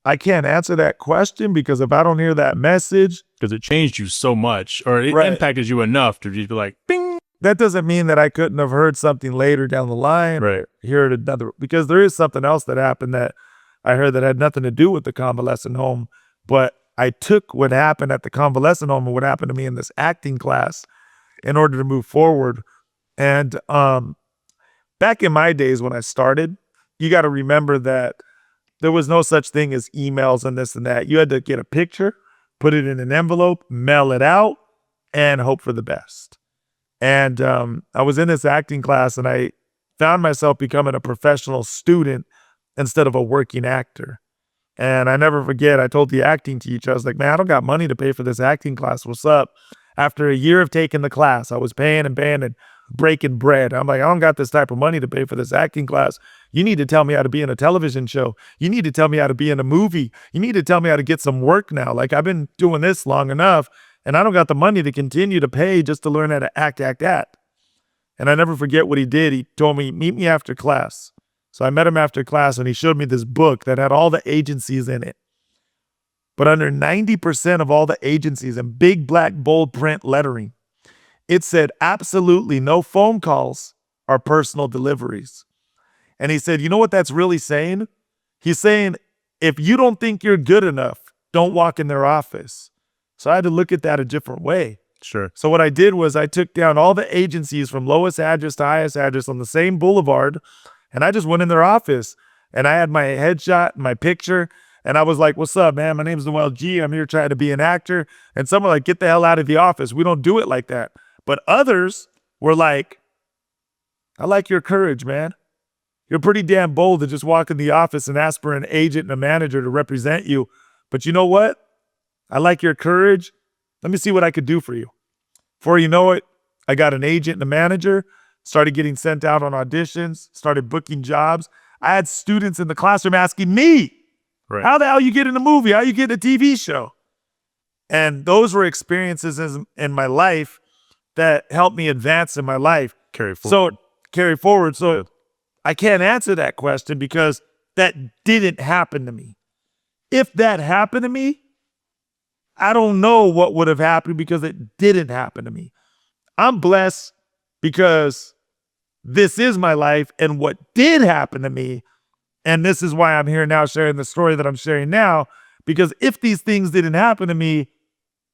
I can't answer that question because if I don't hear that message, because it changed you so much or it impacted you enough to just be like, bing. That doesn't mean that I couldn't have heard something later down the line. Heard another, because there is something else that happened that I heard that had nothing to do with the convalescent home, but I took what happened at the convalescent home and what happened to me in this acting class in order to move forward. And back in my days when I started, you got to remember that there was no such thing as emails and this and that. You had to get a picture, put it in an envelope, mail it out, and hope for the best. And I was in this acting class and I found myself becoming a professional student instead of a working actor. And I never forget, I told the acting teacher, I was like, man, I don't got money to pay for this acting class. What's up? After a year of taking the class, I was paying and breaking bread. I'm like, I don't got this type of money to pay for this acting class. You need to tell me how to be in a television show. You need to tell me how to be in a movie. You need to tell me how to get some work now. I've been doing this long enough. And I don't got the money to continue to pay just to learn how to act. And I never forget what he did. He told me, meet me after class. So I met him after class and he showed me this book that had all the agencies in it. But under 90% of all the agencies in big black bold print lettering, it said absolutely no phone calls or personal deliveries. And he said, you know what that's really saying? He's saying, if you don't think you're good enough, don't walk in their office. So I had to look at that a different way. Sure. So what I did was I took down all the agencies from lowest address to highest address on the same boulevard, and I just went in their office, and I had my headshot, my picture, and I was like, what's up, man? My name's Noel G. I'm here trying to be an actor. And someone like, get the hell out of the office. We don't do it like that. But others were like, I like your courage, man. You're pretty damn bold to just walk in the office and ask for an agent and a manager to represent you. But you know what? I like your courage. Let me see what I could do for you. Before you know it, I got an agent and a manager, started getting sent out on auditions, started booking jobs. I had students in the classroom asking me, Right. how the hell you get in a movie? How you get in a TV show? And those were experiences in my life that helped me advance in my life. Carry forward. So I can't answer that question because that didn't happen to me. If that happened to me, I don't know what would have happened because it didn't happen to me. I'm blessed because this is my life and what did happen to me. And this is why I'm here now sharing the story that I'm sharing now, because if these things didn't happen to me,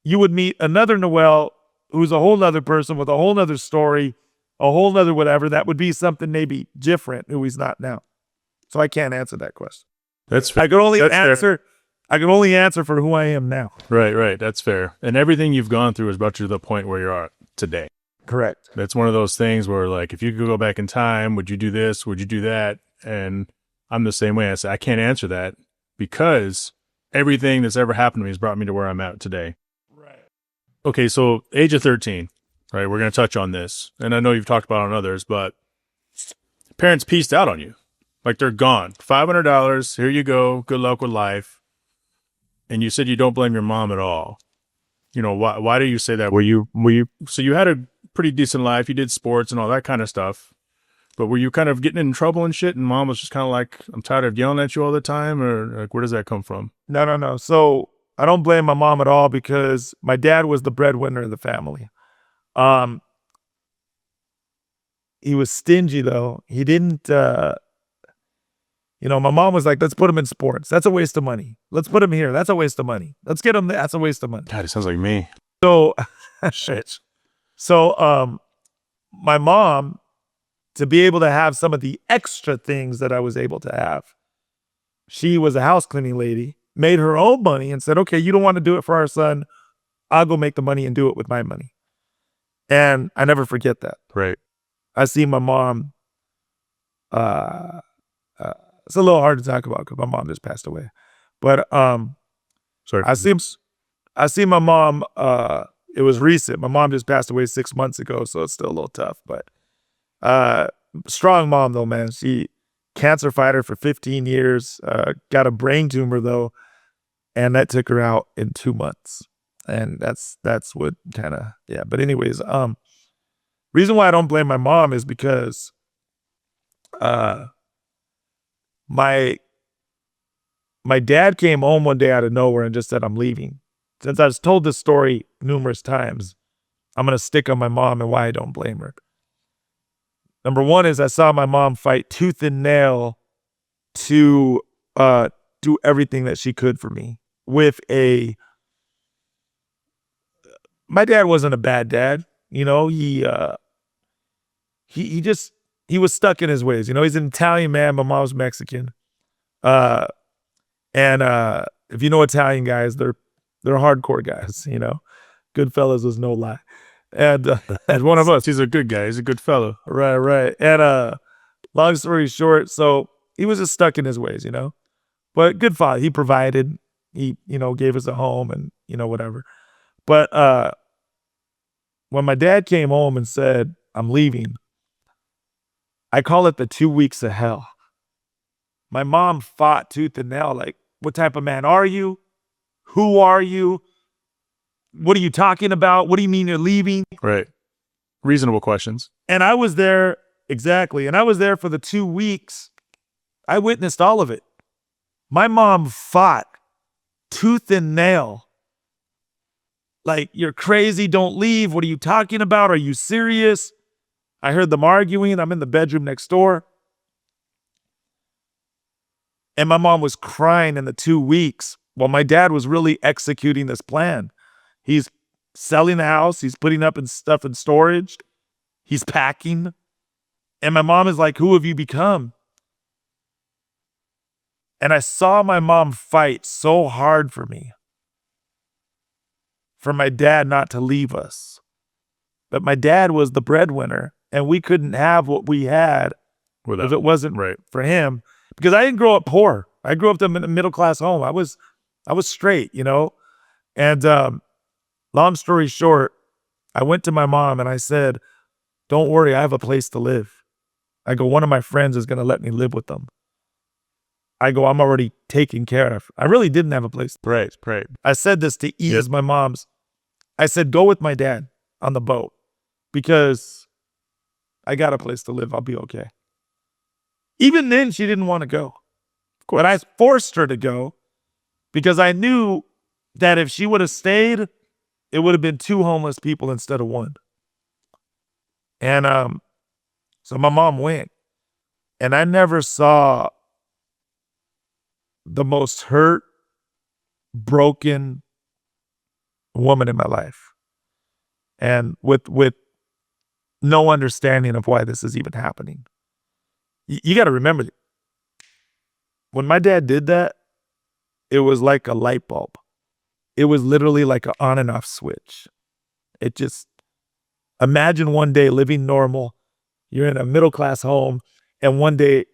you would meet another Noel who's a whole nother person with a whole nother story, a whole nother whatever. That would be something maybe different who he's not now. So I can't answer that question. That's fair. I can only Fair. answer for who I am now. Right. That's fair. And everything you've gone through has brought you to the point where you are today. Correct. That's one of those things where, like, if you could go back in time, would you do this? Would you do that? And I'm the same way. I say, I can't answer that because everything that's ever happened to me has brought me to where I'm at today. Right. Okay, so age of 13, right? We're going to touch on this. And I know you've talked about it on others, but parents pieced out on you. Like, they're gone. $500, here you go. Good luck with life. And you said you don't blame your mom at all. You know, why do you say that? Were you, so you had a pretty decent life. You did sports and all that kind of stuff. But were you kind of getting in trouble and shit? And mom was just kind of like, I'm tired of yelling at you all the time? Or like, where does that come from? No. So I don't blame my mom at all because my dad was the breadwinner of the family. He was stingy though. He didn't, my mom was like, let's put him in sports. That's a waste of money. Let's put him here. That's a waste of money. Let's get him there. That's a waste of money. God, it sounds like me. So, Shit. So, my mom, to be able to have some of the extra things that I was able to have, she was a house cleaning lady, made her own money and said, okay, you don't want to do it for our son. I'll go make the money and do it with my money. And I never forget that. Right. I see my mom, it's a little hard to talk about because my mom just passed away. But Sorry. I see my mom, it was recent. My mom just passed away 6 months ago, so it's still a little tough. But strong mom though, man. She cancer fighter for 15 years, got a brain tumor though, and that took her out in 2 months. And that's what kind of, yeah. But anyways, reason why I don't blame my mom is because my dad came home one day out of nowhere and just said, I'm leaving. Since I've told this story numerous times, I'm going to stick on my mom and why I don't blame her. Number one is I saw my mom fight tooth and nail to do everything that she could for me my dad wasn't a bad dad. He was stuck in his ways. He's an Italian man. My mom's Mexican. And if you know Italian guys, they're hardcore guys, Goodfellas was no lie. And one of us. He's a good guy. He's a good fellow. Right. And long story short, so he was just stuck in his ways, But good father. He provided. He, gave us a home and, whatever. But when my dad came home and said, I'm leaving, I call it the 2 weeks of hell. My mom fought tooth and nail, like, what type of man are you? Who are you? What are you talking about? What do you mean you're leaving? Right. Reasonable questions. And I was there, exactly. And I was there for the 2 weeks. I witnessed all of it. My mom fought tooth and nail Like, you're crazy. Don't leave. What are you talking about? Are you serious? I heard them arguing. I'm in the bedroom next door. And my mom was crying in the 2 weeks while my dad was really executing this plan. He's selling the house. He's putting up stuff in storage. He's packing. And my mom is like, who have you become? And I saw my mom fight so hard for me, for my dad not to leave us. But my dad was the breadwinner, and we couldn't have what we had if it wasn't for him. Because I didn't grow up poor. I grew up in a middle-class home. I was straight, you know? And long story short, I went to my mom and I said, don't worry, I have a place to live. I go, one of my friends is going to let me live with them. I go, I'm already taken care of. I really didn't have a place. Right. I said this to ease my mom's. I said, go with my dad on the boat because I got a place to live. I'll be okay. Even then, she didn't want to go. But I forced her to go because I knew that if she would have stayed, it would have been 2 homeless people instead of 1. And so my mom went. And I never saw the most hurt, broken woman in my life. And with no understanding of why this is even happening. You got to remember, when my dad did that, it was like a light bulb. It was literally like an on and off switch. It just, imagine one day living normal. You're in a middle class home, and one day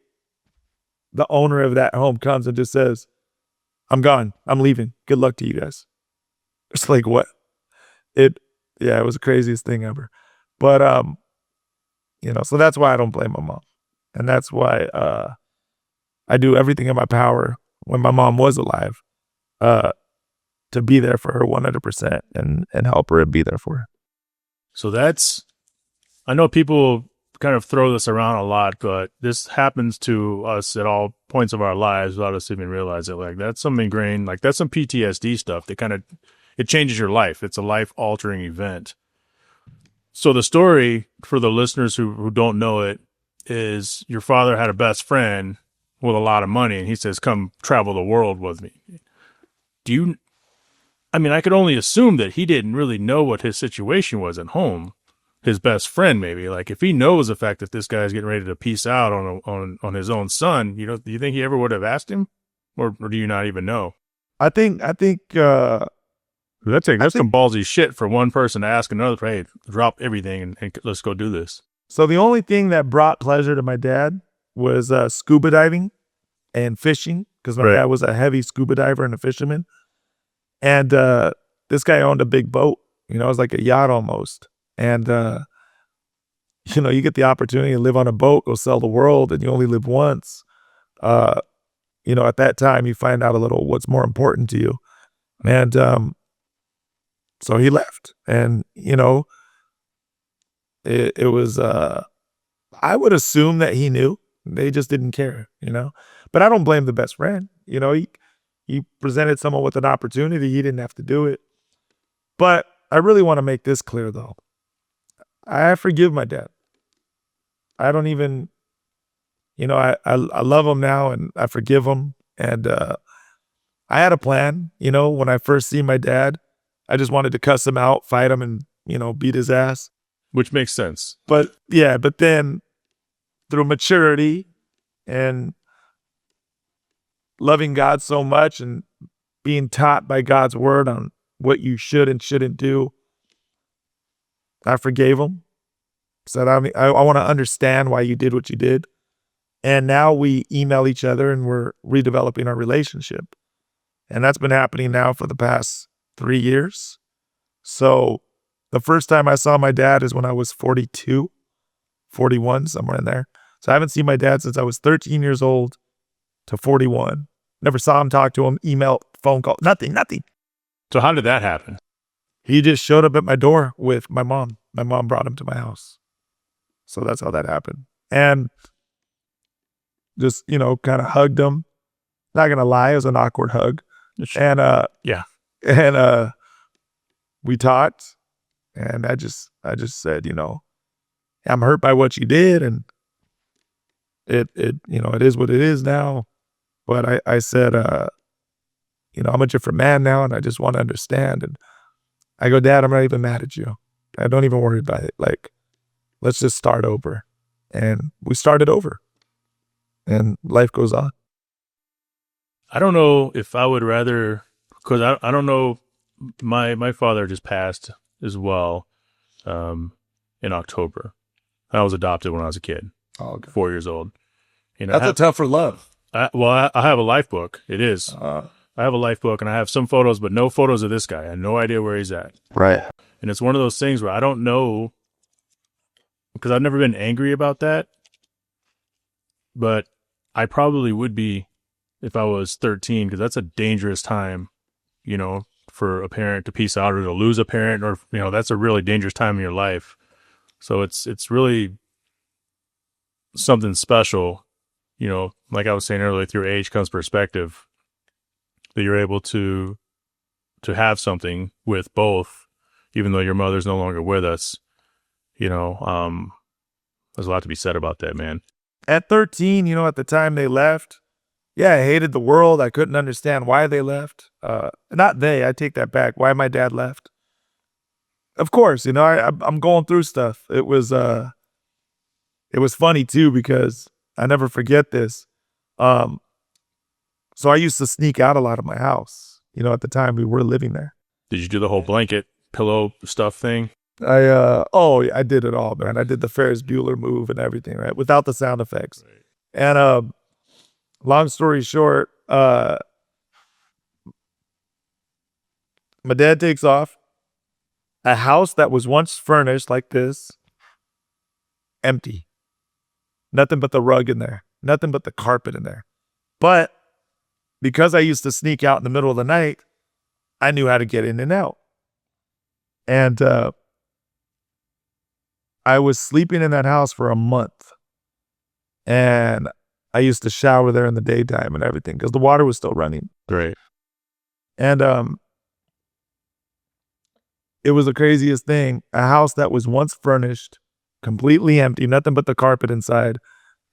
the owner of that home comes and just says, I'm gone. I'm leaving. Good luck to you guys. It's like, what? It was the craziest thing ever. But, so that's why I don't blame my mom. And that's why I do everything in my power when my mom was alive to be there for her 100% and help her and be there for her. So I know people kind of throw this around a lot, but this happens to us at all points of our lives without us even realize it. Like, that's some ingrained, like, that's some PTSD stuff that it changes your life. It's a life-altering event. So the story, for the listeners who don't know it, is your father had a best friend with a lot of money, and he says, come travel the world with me. I could only assume that he didn't really know what his situation was at home. His best friend, maybe, like, if he knows the fact that this guy's getting ready to peace out on his own son, do you think he ever would have asked him, or do you not even know? I think that's some ballsy shit for one person to ask another, hey, drop everything and let's go do this. So the only thing that brought pleasure to my dad was scuba diving and fishing, because my dad was a heavy scuba diver and a fisherman. And this guy owned a big boat, it was like a yacht almost. And, you get the opportunity to live on a boat, go sell the world, and you only live once. At that time, you find out a little what's more important to you. And so he left. And, it was, I would assume that he knew. They just didn't care, But I don't blame the best friend. He presented someone with an opportunity. He didn't have to do it. But I really want to make this clear, though. I forgive my dad. I don't even, I love him now and I forgive him. And I had a plan, when I first see my dad, I just wanted to cuss him out, fight him, and, beat his ass. Which makes sense. But then through maturity and loving God so much and being taught by God's word on what you should and shouldn't do, I forgave him. Said, I want to understand why you did what you did. And now we email each other and we're redeveloping our relationship. And that's been happening now for the past 3 years. So the first time I saw my dad is when I was 42, 41, somewhere in there. So I haven't seen my dad since I was 13 years old to 41. Never saw him, talk to him, email, phone call, nothing. So how did that happen? He just showed up at my door with my mom. My mom brought him to my house. So that's how that happened. And just, kind of hugged him. Not going to lie, it was an awkward hug. And, yeah. And, we talked, and I just said, I'm hurt by what you did, and it is what it is now. But I said, I'm a different man now, and I just want to understand. And I go, Dad, I'm not even mad at you. I don't even worry about it. Like, let's just start over. And we started over, and life goes on. I don't know if I would rather, because I don't know. My father just passed as well, in October. I was adopted when I was a kid, Oh, okay. 4 years old. That's a tougher love. I have a life book. It is. I have a life book, and I have some photos, but no photos of this guy. I have no idea where he's at. Right. And it's one of those things where I don't know, because I've never been angry about that, but I probably would be if I was 13, because that's a dangerous time, for a parent to peace out or to lose a parent, or, that's a really dangerous time in your life. So it's really something special, like I was saying earlier, through age comes perspective, that you're able to have something with both, even though your mother's no longer with us. There's a lot to be said about that, man. At 13, at the time they left, yeah, I hated the world. I couldn't understand why they left. Not they, I take that back. Why my dad left. Of course, I'm going through stuff. It was funny too, because I never forget this. So I used to sneak out a lot of my house, at the time we were living there. Did you do the whole blanket pillow stuff thing? I did it all, man. I did the Ferris Bueller move and everything, right? Without the sound effects. Right. And long story short, my dad takes off. A house that was once furnished like this, empty. Nothing but the rug in there. Nothing but the carpet in there. But because I used to sneak out in the middle of the night, I knew how to get in and out. And I was sleeping in that house for a month. And I used to shower there in the daytime and everything because the water was still running. Right. And it was the craziest thing. A house that was once furnished, completely empty, nothing but the carpet inside.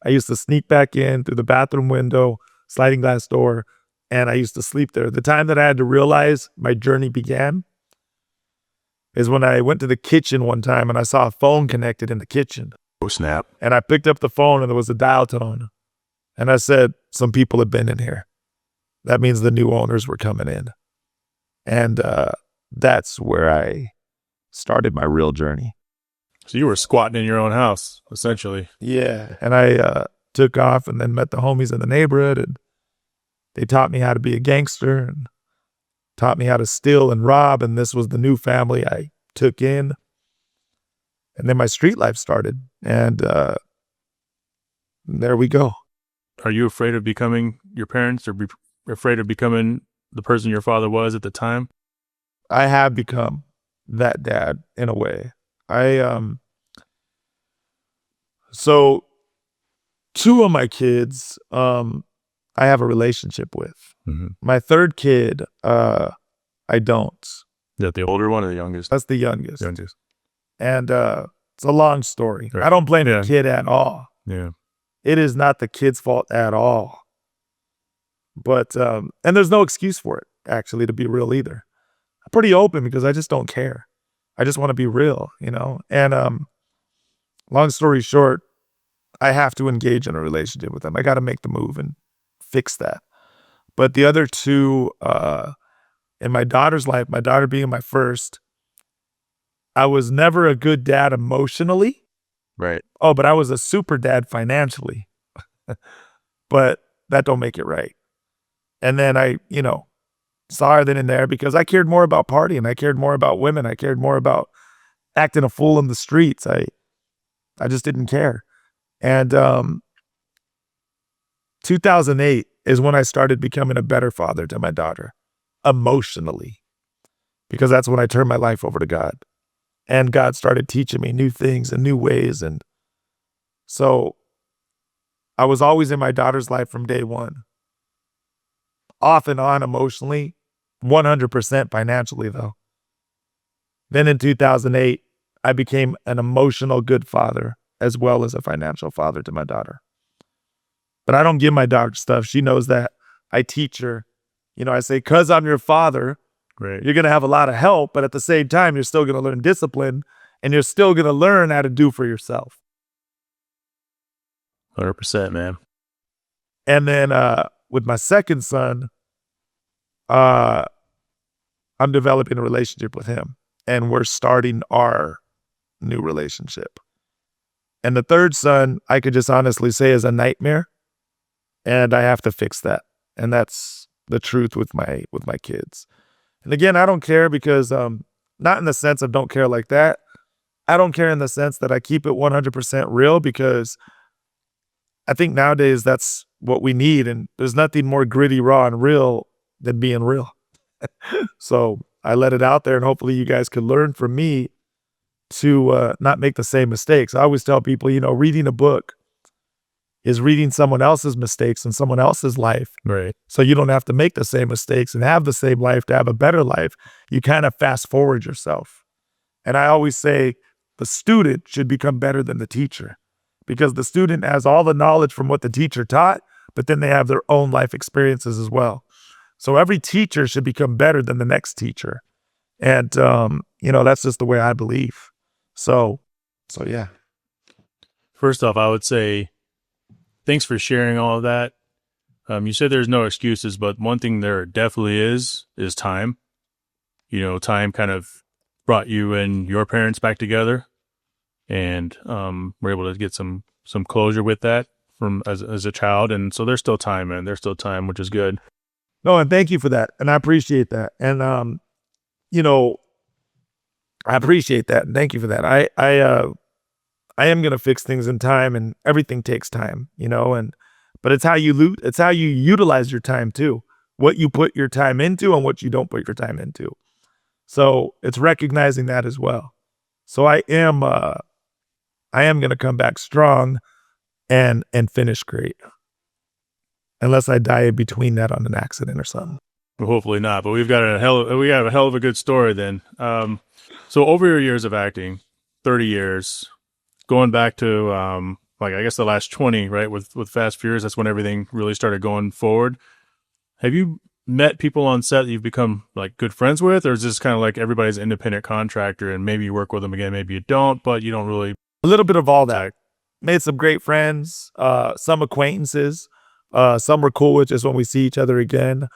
I used to sneak back in through the bathroom window, sliding glass door, and I used to sleep there. The time that I had to realize my journey began is when I went to the kitchen one time and I saw a phone connected in the kitchen. Oh, snap. And I picked up the phone and there was a dial tone. And I said, some people have been in here. That means the new owners were coming in. And that's where I started my real journey. So you were squatting in your own house, essentially. Yeah. And I took off and then met the homies in the neighborhood, and they taught me how to be a gangster and taught me how to steal and rob. And this was the new family I took in. And then my street life started. And there we go. Are you afraid of becoming your parents, or afraid of becoming the person your father was at the time? I have become that dad in a way. So two of my kids, I have a relationship with. Mm-hmm. My third kid, I don't. Is that the older one or the youngest? That's the youngest. Youngest. And it's a long story. Right. I don't blame the kid at all. Yeah. It is not the kid's fault at all. But, and there's no excuse for it, actually, to be real either. I'm pretty open because I just don't care. I just want to be real, And long story short, I have to engage in a relationship with them. I got to make the move and fix that. But the other two, in my daughter's life, my daughter being my first, I was never a good dad emotionally. Right. Oh, but I was a super dad financially. But that don't make it right. And then I, saw her then and there because I cared more about partying. I cared more about women. I cared more about acting a fool in the streets. I just didn't care. And 2008 is when I started becoming a better father to my daughter, emotionally, because that's when I turned my life over to God. And God started teaching me new things and new ways. And so I was always in my daughter's life from day one. Off and on emotionally, 100% financially, though. Then in 2008, I became an emotional good father as well as a financial father to my daughter. But I don't give my daughter stuff. She knows that. I teach her. I say, because I'm your father, Right. you're going to have a lot of help, but at the same time, you're still going to learn discipline and you're still going to learn how to do for yourself. 100%, man. And then with my second son, I'm developing a relationship with him and we're starting our new relationship. And the third son, I could just honestly say is a nightmare and I have to fix that. And that's the truth with my kids. And again, I don't care because not in the sense of don't care like that. I don't care in the sense that I keep it 100% real because I think nowadays that's what we need. And there's nothing more gritty, raw, and real than being real. So I let it out there and hopefully you guys could learn from me to not make the same mistakes. I always tell people, reading a book is reading someone else's mistakes and someone else's life. Right. So you don't have to make the same mistakes and have the same life to have a better life. You kind of fast forward yourself. And I always say the student should become better than the teacher because the student has all the knowledge from what the teacher taught, but then they have their own life experiences as well. So every teacher should become better than the next teacher. And, that's just the way I believe. So yeah. First off, I would say thanks for sharing all of that. You said there's no excuses, but one thing there definitely is time. Time kind of brought you and your parents back together, and we're able to get some closure with that from as a child. And so there's still time, man. There's still time, which is good. No, and thank you for that, and I appreciate that. And I appreciate that, and thank you for that. I am gonna fix things in time, and everything takes time, but it's how you utilize your time too. What you put your time into and what you don't put your time into. So it's recognizing that as well. So I am gonna come back strong and finish great. Unless I die in between that on an accident or something. Well, hopefully not, but we have a hell of a good story then. So over your years of acting, 30 years, going back to I guess the last 20, right, with Fast Furious, that's when everything really started going forward. Have you met people on set that you've become like good friends with, or is this kind of like everybody's independent contractor and maybe you work with them again, maybe you don't, but you don't really? A little bit of all that. Made some great friends, some acquaintances, some we're cool with just when we see each other again.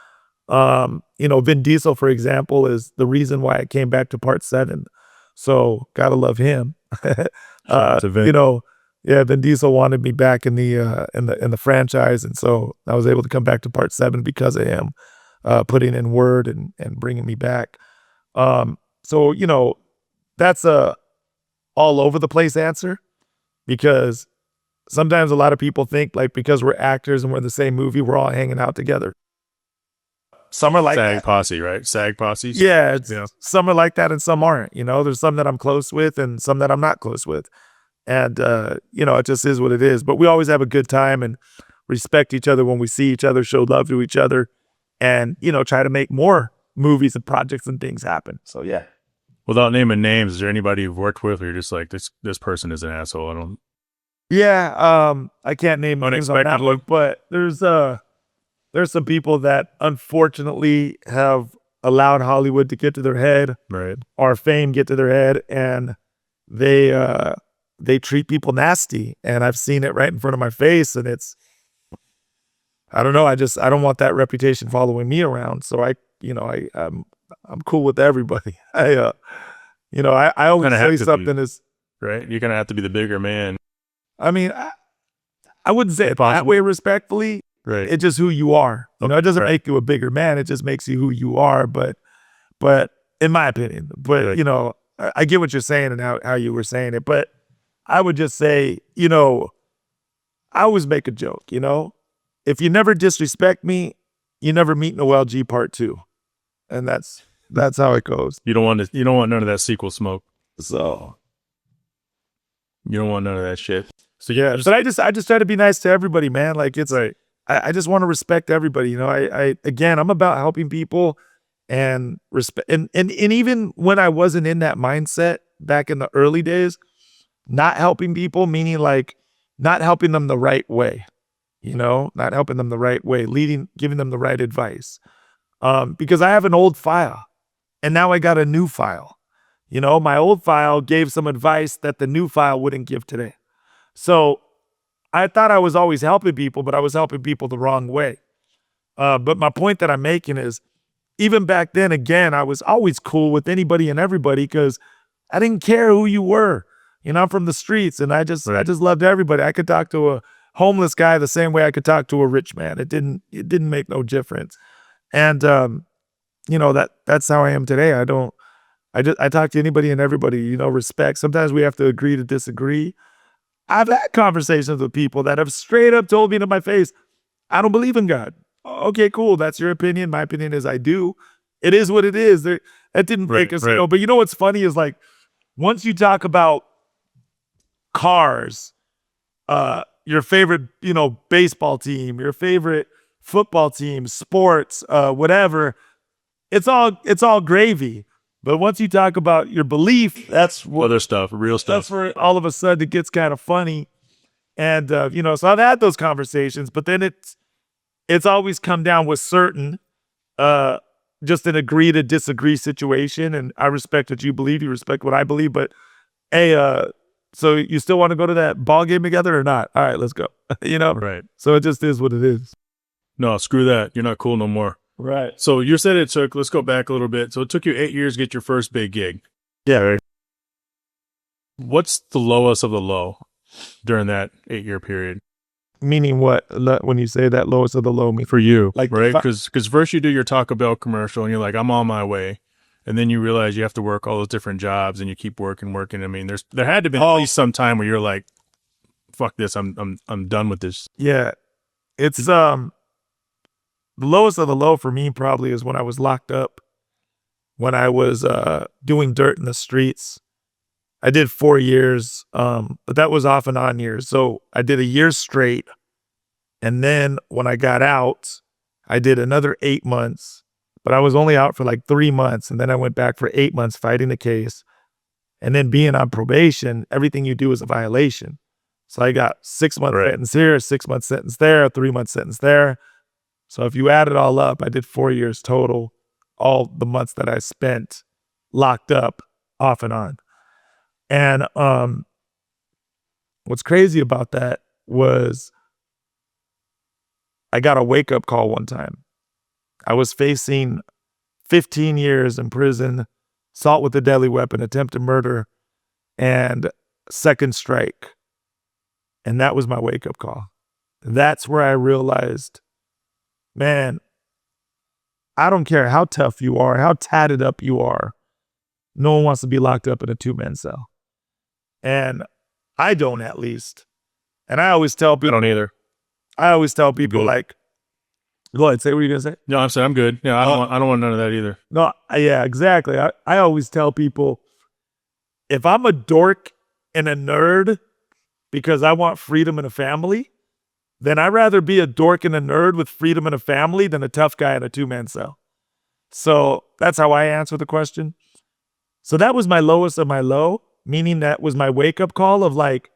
Vin Diesel, for example, is the reason why I came back to part 7. So gotta love him. Vin Diesel wanted me back in the franchise, and so I was able to come back to part 7 because of him putting in word and bringing me back. So that's a all over the place answer because sometimes a lot of people think like because we're actors and we're in the same movie, we're all hanging out together. Some are like SAG that. posse, right? SAG posses. Yeah, some are like that and some aren't. There's some that I'm close with and some that I'm not close with. And, it just is what it is. But we always have a good time and respect each other when we see each other, show love to each other, and, try to make more movies and projects and things happen. So, yeah. Without naming names, is there anybody you've worked with where you're just like, this person is an asshole? I don't. Yeah, I can't name names on that one, but there's some people that unfortunately have allowed Hollywood to get to their head, right, or fame get to their head, and they treat people nasty, and I've seen it right in front of my face, and it's, I don't know, I don't want that reputation following me around. So I'm cool with everybody. I always say something is right. You're gonna have to be the bigger man. I mean, I wouldn't say it that way respectfully. Right. It's just who you are. It doesn't make you a bigger man. It just makes you who you are. But in my opinion, right. I get what you're saying and how you were saying it. But I would just say, I always make a joke, if you never disrespect me, you never meet Noel G part 2. And that's how it goes. You don't want none of that sequel smoke. So you don't want none of that shit. So yeah, but I just try to be nice to everybody, man. Like it's right. I just want to respect everybody. I'm about helping people and respect. And even when I wasn't in that mindset back in the early days, not helping people, meaning like not helping them the right way, not helping them the right way, giving them the right advice. Because I have an old file and now I got a new file. My old file gave some advice that the new file wouldn't give today. So I thought I was always helping people, but I was helping people the wrong way. But my point that I'm making is, even back then, again, I was always cool with anybody and everybody because I didn't care who you were. I'm from the streets, and I just loved everybody. I could talk to a homeless guy the same way I could talk to a rich man. It didn't make no difference. And that's how I am today. I talk to anybody and everybody. Respect. Sometimes we have to agree to disagree. I've had conversations with people that have straight up told me to my face, I don't believe in God. Okay, cool. That's your opinion. My opinion is I do. It is what it is. That didn't make us, But what's funny is like, once you talk about cars, your favorite, baseball team, your favorite football team, sports, whatever, it's all gravy. But once you talk about your belief, that's what, other stuff, real stuff. That's where all of a sudden it gets kind of funny. And, so I've had those conversations, but then it's always come down with certain, just an agree to disagree situation. And I respect what you believe. You respect what I believe. But, hey, so you still want to go to that ball game together or not? All right, let's go. Right. So it just is what it is. No, screw that. You're not cool no more. Right. So you said it took, let's go back a little bit. So it took you 8 years to get your first big gig. Yeah. Right. What's the lowest of the low during that 8-year period? Meaning what? When you say that lowest of the low, for you, like, right? Because first you do your Taco Bell commercial and you're like, I'm on my way. And then you realize you have to work all those different jobs and you keep working. I mean, there had to be at least some time where you're like, fuck this. I'm done with this. Yeah. It's, the lowest of the low for me probably is when I was locked up, when I was doing dirt in the streets. I did 4 years, but that was off and on years. So I did a year straight. And then when I got out, I did another 8 months, but I was only out for like 3 months. And then I went back for 8 months fighting the case. And then being on probation, everything you do is a violation. So I got 6 months sentence here, 6 months sentence there, 3 months sentence there. So if you add it all up, I did 4 years total, all the months that I spent locked up off and on. And what's crazy about that was I got a wake-up call one time. I was facing 15 years in prison, assault with a deadly weapon, attempted murder, and second strike. And that was my wake-up call. That's where I realized, man, I don't care how tough you are, how tatted up you are. No one wants to be locked up in a 2-man cell. And I don't, at least. And I always tell people. I don't either. I always tell people, like, go ahead, say what you're going to say. No, I'm saying I'm good. Yeah, I don't want none of that either. No, yeah, exactly. I always tell people, if I'm a dork and a nerd because I want freedom and a family, then I'd rather be a dork and a nerd with freedom and a family than a tough guy in a 2-man cell. So that's how I answer the question. So that was my lowest of my low, meaning that was my wake-up call of like,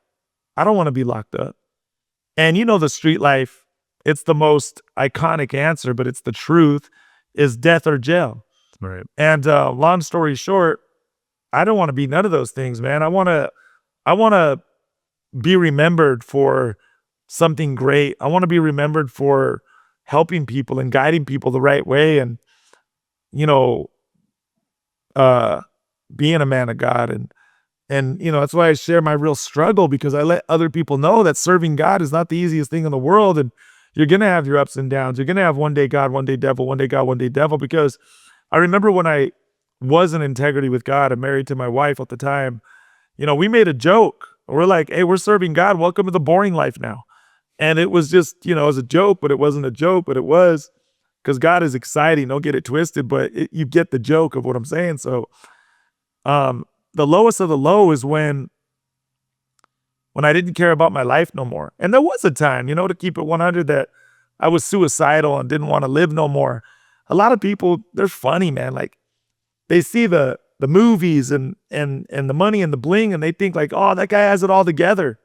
I don't want to be locked up. And the street life, it's the most iconic answer, but it's the truth, is death or jail. Right. And long story short, I don't want to be none of those things, man. I want to be remembered for something great. I want to be remembered for helping people and guiding people the right way, and being a man of God. And that's why I share my real struggle, because I let other people know that serving God is not the easiest thing in the world. And you're going to have your ups and downs. You're going to have one day God, one day devil, one day God, one day devil. Because I remember when I was in integrity with God and married to my wife at the time, we made a joke. We're like, hey, we're serving God. Welcome to the boring life now. And it was just, it was a joke, but it wasn't a joke, but it was, because God is exciting. Don't get it twisted, but you get the joke of what I'm saying. So, the lowest of the low is when I didn't care about my life no more. And there was a time, to keep it 100, that I was suicidal and didn't want to live no more. a lot of people, they're funny, man. Like they see the movies and the money and the bling, and they think like, oh, that guy has it all together.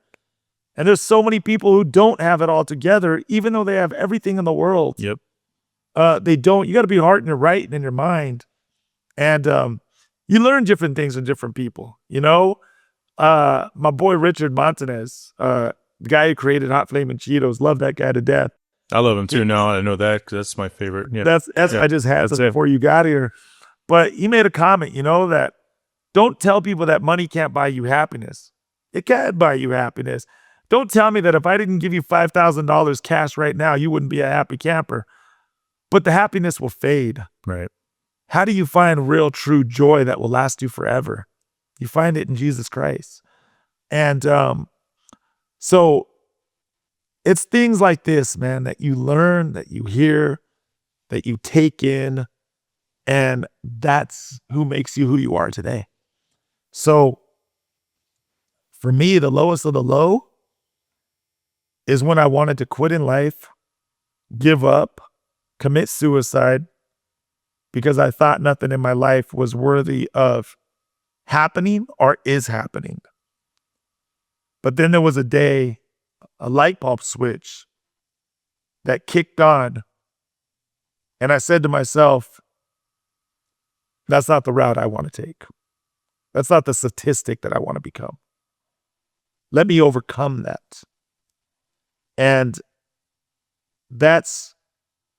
And there's so many people who don't have it all together, even though they have everything in the world. Yep. They don't. You got to be heart in your right and in your mind. And you learn different things in different people. You know, my boy Richard Montanez, the guy who created Hot Flamin' Cheetos, love that guy to death. I love him too. Now I know that 'cause that's my favorite. Yeah. That's I just had That's it it. before you got here. But he made a comment, you know, that don't tell people that money can't buy you happiness. It can buy you happiness. Don't tell me that if I didn't give you $5,000 cash right now, you wouldn't be a happy camper. But the happiness will fade. Right. How do you find real, true joy that will last you forever? You find it in Jesus Christ. And so it's things like this, man, that you learn, that you hear, that you take in, and that's who makes you who you are today. So for me, the lowest of the low is when I wanted to quit in life, give up, commit suicide, because I thought nothing in my life was worthy of happening or is happening. But then there was a day, a light bulb switch that kicked on, and I said to myself, that's not the route I want to take. That's not the statistic that I want to become. Let me overcome that. And that's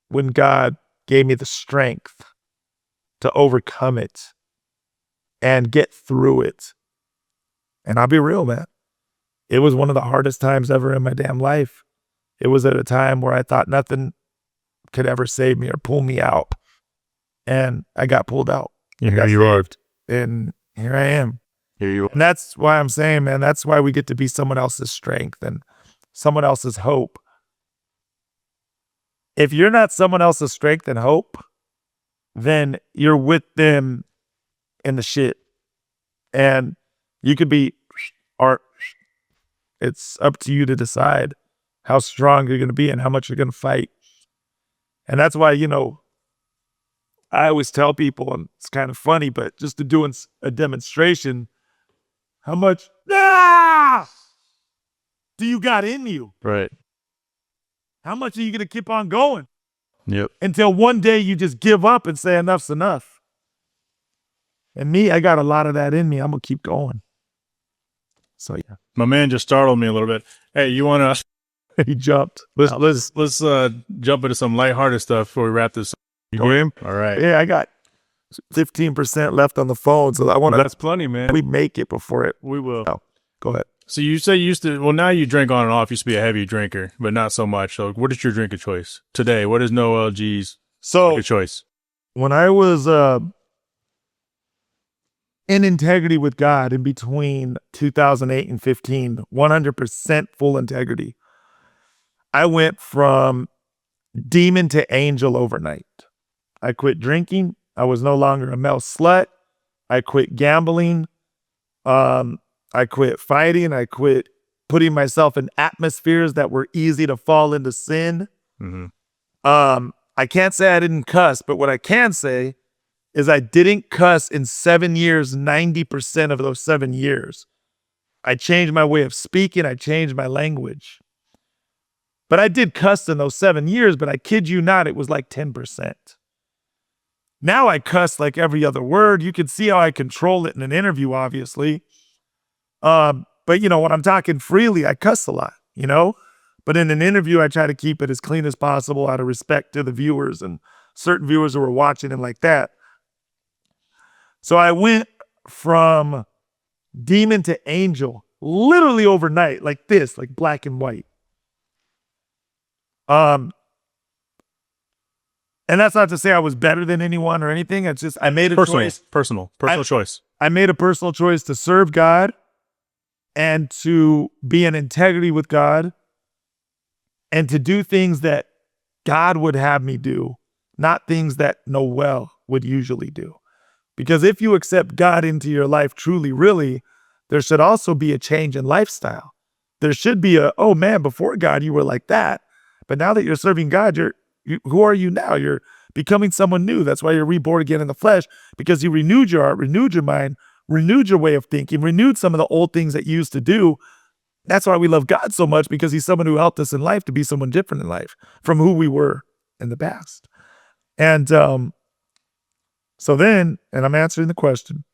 when God gave me the strength to overcome it and get through it. And I'll be real, man. It was one of the hardest times ever in my damn life. It was at a time where I thought nothing could ever save me or pull me out. And I got pulled out. Here you are. And here I am. Here you are. And that's why I'm saying, man, that's why we get to be someone else's strength and someone else's hope. If you're not someone else's strength and hope, then you're with them in the shit. And you could be, or it's up to you to decide how strong you're going to be and how much you're going to fight. And that's why, you know, I always tell people, and it's kind of funny, but just to do a demonstration, how much do you got in you? Right. How much are you going to keep on going? Yep. Until one day you just give up and say enough's enough. And me, I got a lot of that in me. I'm going to keep going. So yeah. My man just startled me a little bit. Hey, you want to He jumped. let's jump into some lighthearted stuff before we wrap this up. You game? All right. Yeah, I got 15% left on the phone, so I want That's plenty, man. we make it before it. We will. Oh, go ahead. So you say you used to, well, now you drink on and off. You used to be a heavy drinker, but not so much. So what is your drink of choice today? What is Noel G's So drink of choice? when I was in integrity with God in between 2008 and 15, 100% full integrity, I went from demon to angel overnight. I quit drinking. I was no longer a male slut. I quit gambling. I quit fighting. I quit putting myself in atmospheres that were easy to fall into sin. Mm-hmm. I can't say I didn't cuss, but what I can say is I didn't cuss in 7 years, 90% of those 7 years. I changed my way of speaking. I changed my language. But I did cuss in those 7 years, but I kid you not, it was like 10%. Now I cuss like every other word. You can see how I control it in an interview, obviously. But, you know, when I'm talking freely, I cuss a lot, you know? But in an interview, I try to keep it as clean as possible out of respect to the viewers and certain viewers who are watching and like that. So I went from demon to angel literally overnight, like this, like black and white. And that's not to say I was better than anyone or anything. It's just I made a choice. Personal choice. I made a personal choice to serve God and to be in integrity with God and to do things that God would have me do, not things that Noel would usually do. Because if you accept God into your life truly, really, there should also be a change in lifestyle. There should be oh man, before God, you were like that. But now that you're serving God, who are you now? You're becoming someone new. That's why you're reborn again in the flesh, because you renewed your heart, renewed your mind, renewed your way of thinking, renewed some of the old things that you used to do. That's why we love God so much, because he's someone who helped us in life to be someone different in life from who we were in the past. And so then, and I'm answering the question.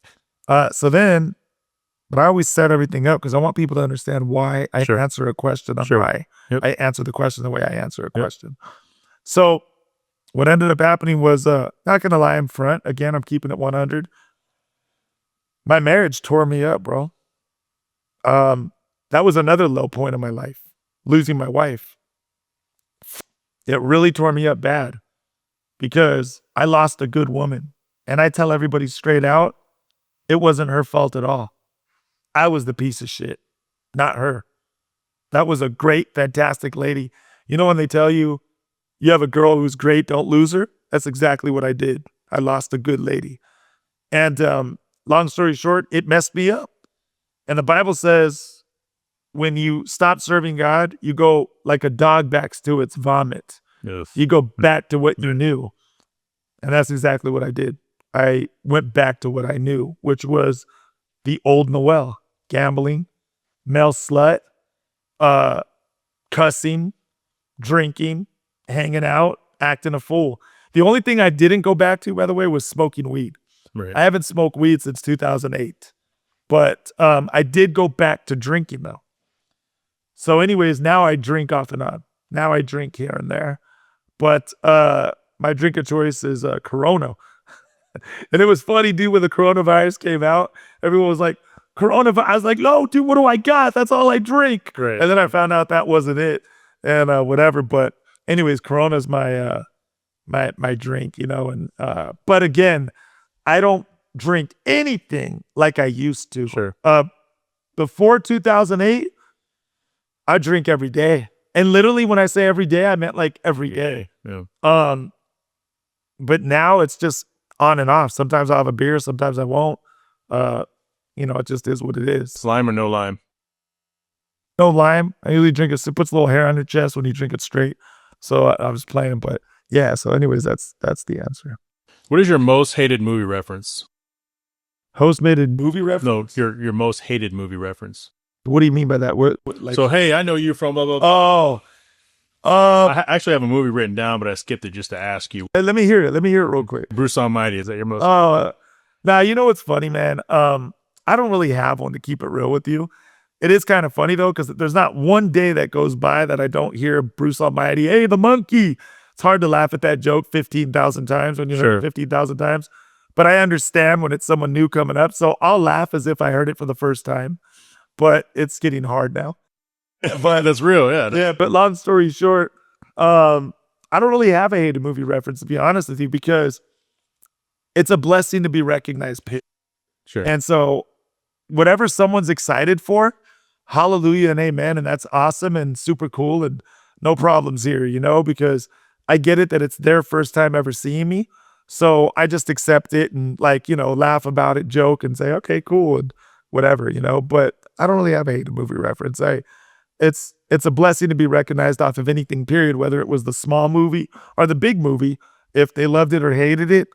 But I always set everything up because I want people to understand why I answer a question on why I answer the question the way I answer a question. So what ended up happening was, not going to lie in front. Again, I'm keeping it 100. My marriage tore me up, bro. That was another low point in my life, losing my wife. It really tore me up bad because I lost a good woman. And I tell everybody straight out, it wasn't her fault at all. I was the piece of shit, not her. That was a great, fantastic lady. You know, when they tell you, you have a girl who's great, don't lose her? That's exactly what I did. I lost a good lady. And long story short, it messed me up. And the Bible says, when you stop serving God, you go like a dog backs to its vomit. Yes. You go back to what you knew. And that's exactly what I did. I went back to what I knew, which was the old Noel. Gambling, male slut, cussing, drinking, hanging out, acting a fool. The only thing I didn't go back to, by the way, was smoking weed. Right. I haven't smoked weed since 2008. But I did go back to drinking, though. So anyways, now I drink off and on. Now I drink here and there. But my drink of choice is Corona. And it was funny, dude, when the coronavirus came out, everyone was like, coronavirus. I was like, no, dude, what do I got? That's all I drink. Right. And then I found out that wasn't it. And whatever. But anyways, Corona's my my drink, you know. And but again, I don't drink anything like I used to. Sure. Before 2008, I drink every day. And literally when I say every day, I meant like every day. Yeah. But now it's just on and off. Sometimes I'll have a beer, sometimes I won't. You know, it just is what it is. Lime or no lime? No lime. I usually drink it. It puts a little hair on your chest when you drink it straight. So I was playing, but yeah. So anyways, that's the answer. What is your most hated movie reference? Host-mated movie reference? No, your most hated movie reference. What do you mean by that? What like? So, hey, I know you from blah, blah, blah. Oh. I actually have a movie written down, but I skipped it just to ask you. Let me hear it. Let me hear it real quick. Bruce Almighty, is that your most? Now, you know what's funny, man? I don't really have one, to keep it real with you. It is kind of funny, though, because there's not one day that goes by that I don't hear Bruce Almighty, hey, the monkey. It's hard to laugh at that joke 15,000 times when you heard it 15,000 times. But I understand when it's someone new coming up. So I'll laugh as if I heard it for the first time. But it's getting hard now. But that's real, yeah. Yeah, but long story short, I don't really have a hated movie reference, to be honest with you, because it's a blessing to be recognized. Sure. And so whatever someone's excited for, hallelujah and amen. And that's awesome and super cool and no problems here, you know, because I get it that it's their first time ever seeing me. So I just accept it and, like, you know, laugh about it, joke and say, okay, cool. And whatever, you know, but I don't really have a hated movie reference. It's a blessing to be recognized off of anything, period, whether it was the small movie or the big movie. If they loved it or hated it,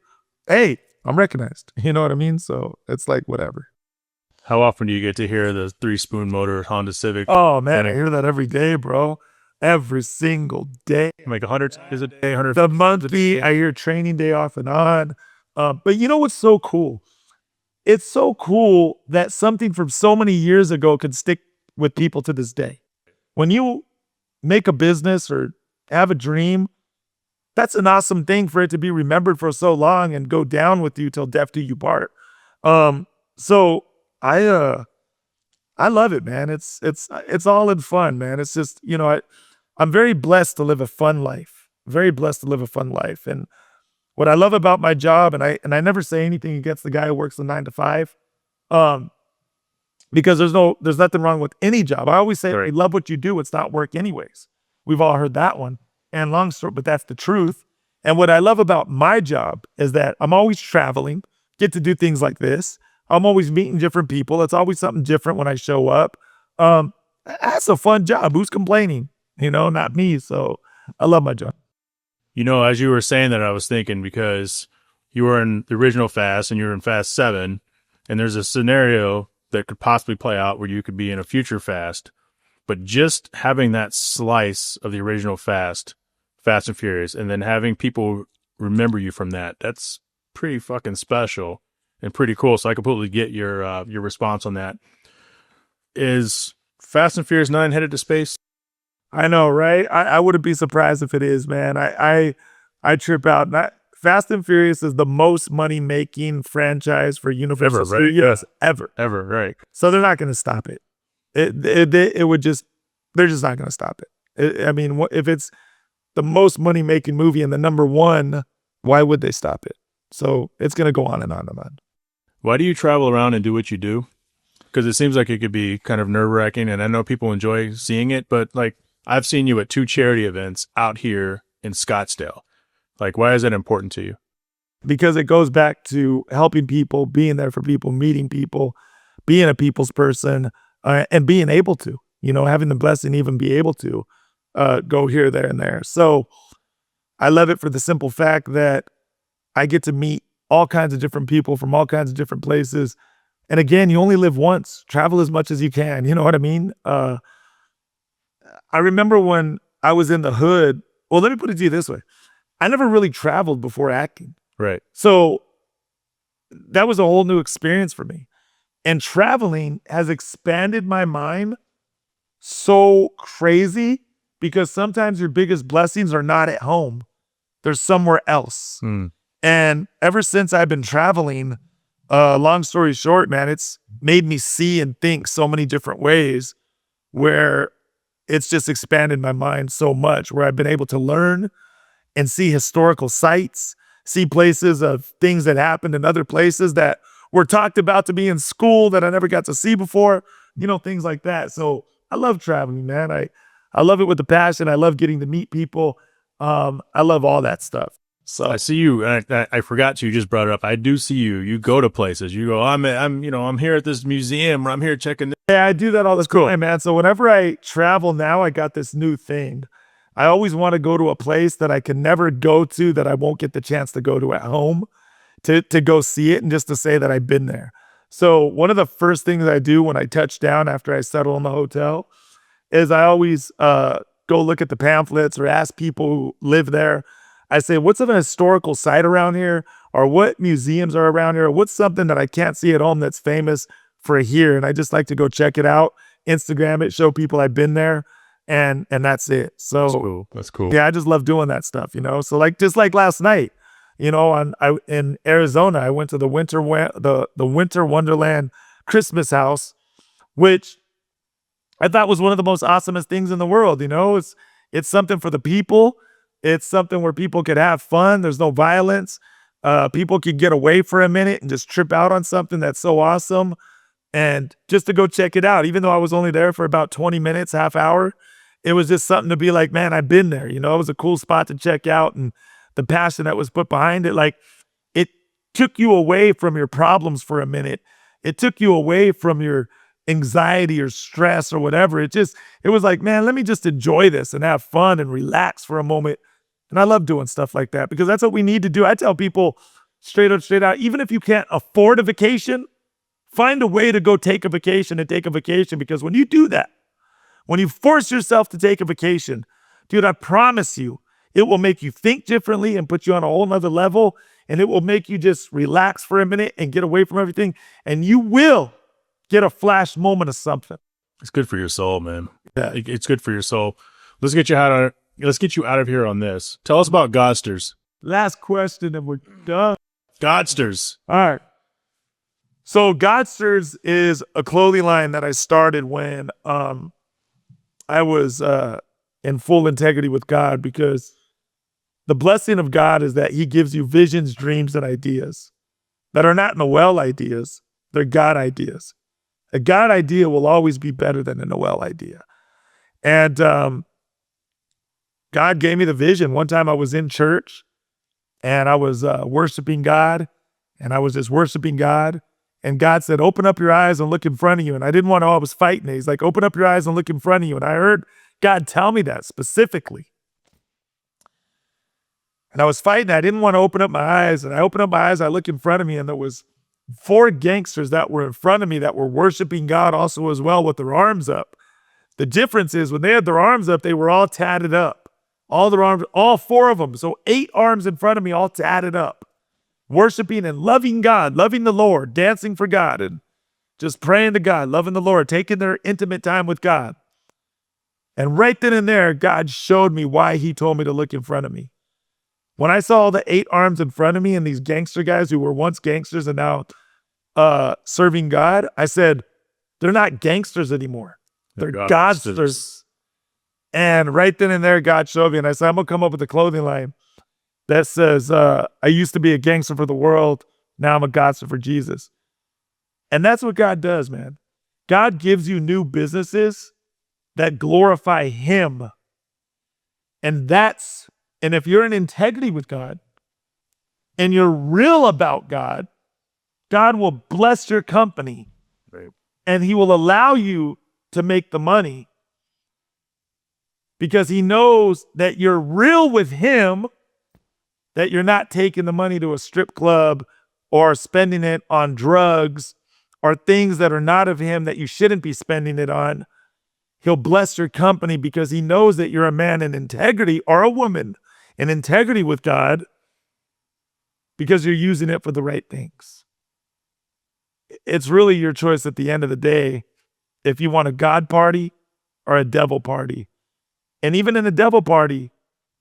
hey, I'm recognized. You know what I mean? So it's like, whatever. How often do you get to hear the 3-spoon motor Honda Civic? Oh, man, I hear that every day, bro. Every single day. Like 100 times a day, 100. The monthly, I hear training day off and on. But you know what's so cool? It's so cool that something from so many years ago can stick with people to this day. When you make a business or have a dream, that's an awesome thing for it to be remembered for so long and go down with you till death do you part. So I love it, man. It's all in fun, man. It's just, you know, I'm very blessed to live a fun life. Very blessed to live a fun life. And what I love about my job, and I never say anything against the guy who works the 9 to 5, because there's nothing wrong with any job. I always say, right. I love what you do. It's not work anyways. We've all heard that one. And long story, but that's the truth. And what I love about my job is that I'm always traveling, get to do things like this. I'm always meeting different people. It's always something different when I show up. That's a fun job. Who's complaining? You know, not me. So I love my job. You know, as you were saying that, I was thinking because you were in the original Fast and you're in Fast 7, and there's a scenario that could possibly play out where you could be in a future Fast, but just having that slice of the original Fast and Furious, and then having people remember you from that, that's pretty fucking special and pretty cool. So I completely get your response on that. Is Fast and Furious 9 headed to space? I know, right? I wouldn't be surprised if it is, man. I trip out. Fast and Furious is the most money-making franchise for Universal Ever, right? Studios ever. Ever, right? So they're not going to stop it. It would just, they're just not going to stop it. I mean, if it's the most money-making movie and the number one, why would they stop it? So it's going to go on and on and on. Why do you travel around and do what you do? Because it seems like it could be kind of nerve-wracking, and I know people enjoy seeing it, but like I've seen you at 2 charity events out here in Scottsdale. Like, why is that important to you? Because it goes back to helping people, being there for people, meeting people, being a people's person, and being able to, having the blessing even be able to go here, there, and there. So I love it for the simple fact that I get to meet all kinds of different people from all kinds of different places. And again, you only live once. Travel as much as you can. You know what I mean? I remember when I was in the hood. Well, let me put it to you this way. I never really traveled before acting. Right. So that was a whole new experience for me. And traveling has expanded my mind so crazy because sometimes your biggest blessings are not at home. They're somewhere else. And ever since I've been traveling, long story short, man, it's made me see and think so many different ways where it's just expanded my mind so much, where I've been able to learn and see historical sites, see places of things that happened in other places that were talked about to me in school that I never got to see before, things like that. So I love traveling, man. I love it with a passion. I love getting to meet people. I love all that stuff. So I see you, and I forgot you just brought it up. I do see you. You go to places. You go, I'm here at this museum, or I'm here checking this. Yeah, I do that all the time, man. So whenever I travel now, I got this new thing. I always want to go to a place that I can never go to, that I won't get the chance to go to at home, to go see it and just to say that I've been there. So one of the first things I do when I touch down after I settle in the hotel is I always go look at the pamphlets or ask people who live there. I say, what's an historical site around here? Or what museums are around here? Or what's something that I can't see at home that's famous for here? And I just like to go check it out, Instagram it, show people I've been there, and that's it. So That's cool. yeah, I just love doing that stuff, So just like last night, in Arizona, I went to the Winter Wonderland Christmas house, which I thought was one of the most awesomest things in the world. It's something for the people. It's something where people could have fun. There's no violence. People could get away for a minute and just trip out on something that's so awesome. And just to go check it out, even though I was only there for about 20 minutes, half hour, it was just something to be like, man, I've been there. It was a cool spot to check out. And the passion that was put behind it, like, it took you away from your problems for a minute. It took you away from your anxiety or stress or whatever. It was like, man, let me just enjoy this and have fun and relax for a moment. And I love doing stuff like that because that's what we need to do. I tell people straight out, even if you can't afford a vacation, find a way to go take a vacation because when you do that, when you force yourself to take a vacation, dude, I promise you, it will make you think differently and put you on a whole nother level. And it will make you just relax for a minute and get away from everything. And you will get a flash moment of something. It's good for your soul, man. Yeah. It's good for your soul. Let's get you out of here on this. Tell us about Godsters. Last question and we're done. Godsters. All right. So Godsters is a clothing line that I started when I was in full integrity with God, because the blessing of God is that he gives you visions, dreams, and ideas that are not Noel ideas. They're God ideas. A God idea will always be better than a Noel idea. And God gave me the vision. One time I was in church and I was worshiping God, and I was just worshiping God. And God said, open up your eyes and look in front of you. And I didn't want to, I was fighting it. He's like, open up your eyes and look in front of you. And I heard God tell me that specifically. And I was fighting. I didn't want to open up my eyes. And I opened up my eyes. I look in front of me, and there was 4 gangsters that were in front of me that were worshiping God also as well with their arms up. The difference is when they had their arms up, they were all tatted up. All their arms, all 4 of them. So 8 arms in front of me, all tatted up. Worshiping and loving God, loving the Lord, dancing for God, and just praying to God, loving the Lord, taking their intimate time with God. And right then and there, God showed me why he told me to look in front of me. When I saw the 8 arms in front of me and these gangster guys who were once gangsters and now serving God, I said, they're not gangsters anymore. They're Godsters. And right then and there, God showed me. And I said, I'm going to come up with a clothing line that says, I used to be a gangster for the world. Now I'm a Godster for Jesus. And that's what God does, man. God gives you new businesses that glorify him. And if you're in integrity with God and you're real about God, God will bless your company. Right. And he will allow you to make the money because he knows that you're real with him, that you're not taking the money to a strip club or spending it on drugs or things that are not of him that you shouldn't be spending it on. He'll bless your company because he knows that you're a man in integrity or a woman in integrity with God because you're using it for the right things. It's really your choice at the end of the day if you want a God party or a devil party. And even in the devil party,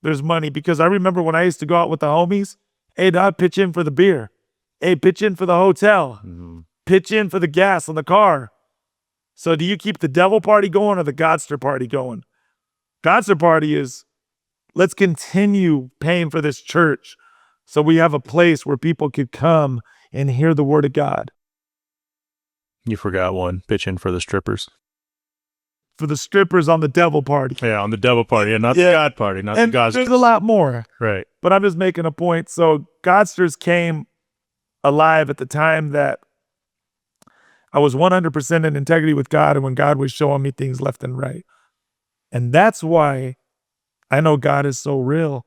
there's money because I remember when I used to go out with the homies, hey, dog, pitch in for the beer. Hey, pitch in for the hotel. Mm-hmm. Pitch in for the gas on the car. So do you keep the devil party going or the Godster party going? Godster party is, let's continue paying for this church so we have a place where people could come and hear the word of God. You forgot one. Pitch in for the strippers. For the strippers on the devil party. Yeah, on the devil party. Yeah, not the God party. Not and the God's. There's a lot more. Right. But I'm just making a point. So Godsters came alive at the time that I was 100% in integrity with God and when God was showing me things left and right. And that's why I know God is so real.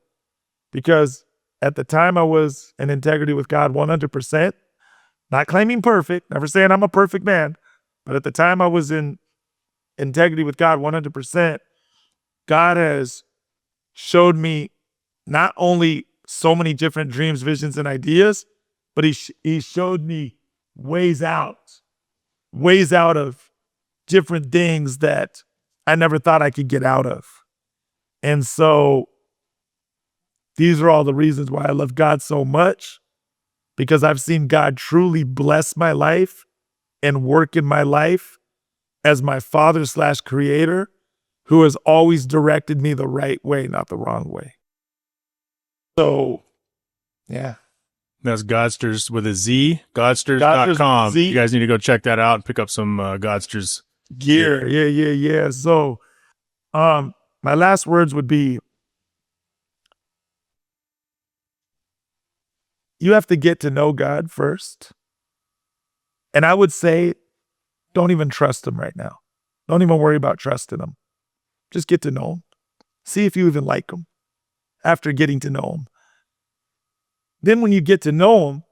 Because at the time I was in integrity with God 100%, not claiming perfect, never saying I'm a perfect man, but at the time I was in integrity with God 100%, God has showed me not only so many different dreams, visions, and ideas, but he showed me ways out of different things that I never thought I could get out of. And so these are all the reasons why I love God so much, because I've seen God truly bless my life and work in my life as my father/creator who has always directed me the right way, not the wrong way. So, yeah. That's Godsters with a Z, Godsters.com. Z. You guys need to go check that out and pick up some Godsters gear. Yeah. So, my last words would be, you have to get to know God first. And I would say, don't even trust him right now. Don't even worry about trusting him. Just get to know him. See if you even like him after getting to know him. Then when you get to know him,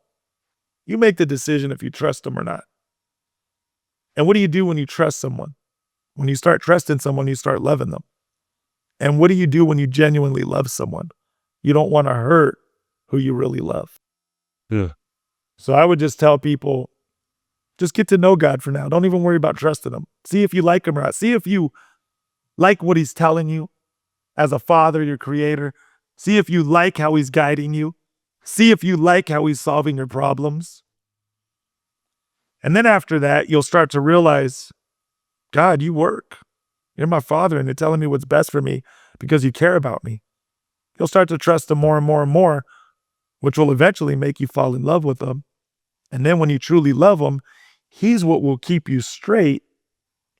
you make the decision if you trust him or not. And what do you do when you trust someone? When you start trusting someone, you start loving them. And what do you do when you genuinely love someone? You don't want to hurt who you really love. Yeah. So I would just tell people, just get to know God for now. Don't even worry about trusting him. See if you like him or not. See if you like what he's telling you as a father, your creator. See if you like how he's guiding you. See if you like how he's solving your problems. And then after that, you'll start to realize, God, you work. You're my father and you're telling me what's best for me because you care about me. You'll start to trust him more and more and more, which will eventually make you fall in love with him. And then when you truly love him, he's what will keep you straight,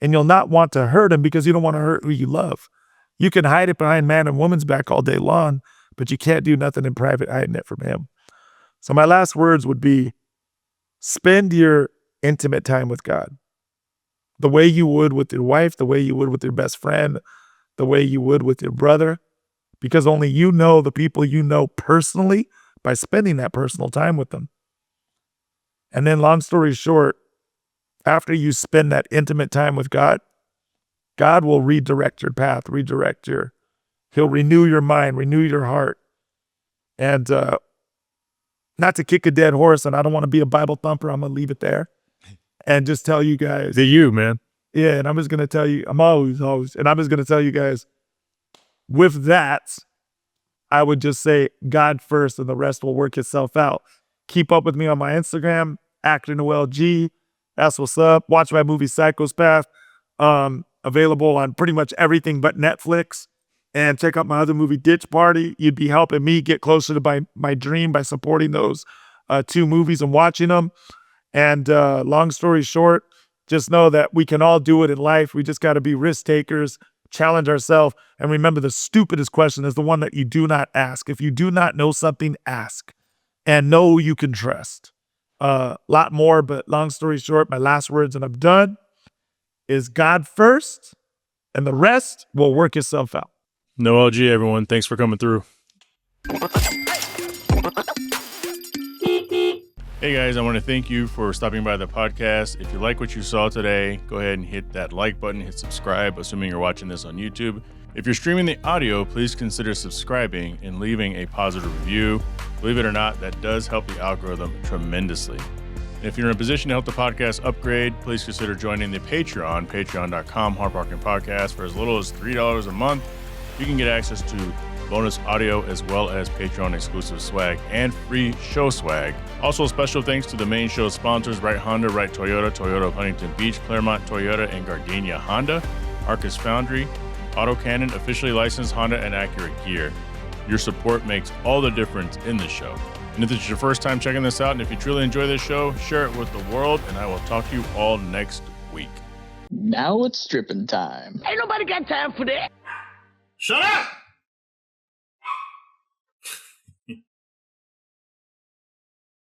and you'll not want to hurt him because you don't want to hurt who you love. You can hide it behind man and woman's back all day long, but you can't do nothing in private hiding it from him. So my last words would be, spend your intimate time with God the way you would with your wife, the way you would with your best friend, the way you would with your brother, because only you know the people you know personally by spending that personal time with them. And then long story short, after you spend that intimate time with God, God will redirect your path, he'll renew your mind, renew your heart. And not to kick a dead horse, and I don't want to be a Bible thumper, I'm going to leave it there and just tell you guys. To you, man. Yeah, and I'm just going to tell you, and I'm just going to tell you guys, with that, I would just say God first and the rest will work itself out. Keep up with me on my Instagram, actor Noel G. That's what's up. Watch my movie Psychopath, available on pretty much everything but Netflix. And check out my other movie, Ditch Party. You'd be helping me get closer to my dream by supporting those 2 movies and watching them. And long story short, just know that we can all do it in life. We just got to be risk takers, challenge ourselves, and remember the stupidest question is the one that you do not ask. If you do not know something, ask. And know you can trust. Lot more, but long story short, my last words, and I'm done, is God first, and the rest will work itself out. Noel G, everyone. Thanks for coming through. Hey guys, I want to thank you for stopping by the podcast. If you like what you saw today, go ahead and hit that like button, hit subscribe, assuming you're watching this on YouTube. If you're streaming the audio, please consider subscribing and leaving a positive review. Believe it or not, that does help the algorithm tremendously. And if you're in a position to help the podcast upgrade, please consider joining the Patreon, patreon.com/HardParkingPodcast. For as little as $3 a month, you can get access to bonus audio as well as Patreon exclusive swag and free show swag. Also, special thanks to the main show sponsors, Right Honda, Right Toyota, Toyota of Huntington Beach, Claremont Toyota, and Gardenia Honda, Arcus Foundry, AutoCannon, officially licensed Honda and Acura gear. Your support makes all the difference in the show. And if this is your first time checking this out, and if you truly enjoy this show, share it with the world, and I will talk to you all next week. Now it's stripping time. Ain't nobody got time for that. Shut up!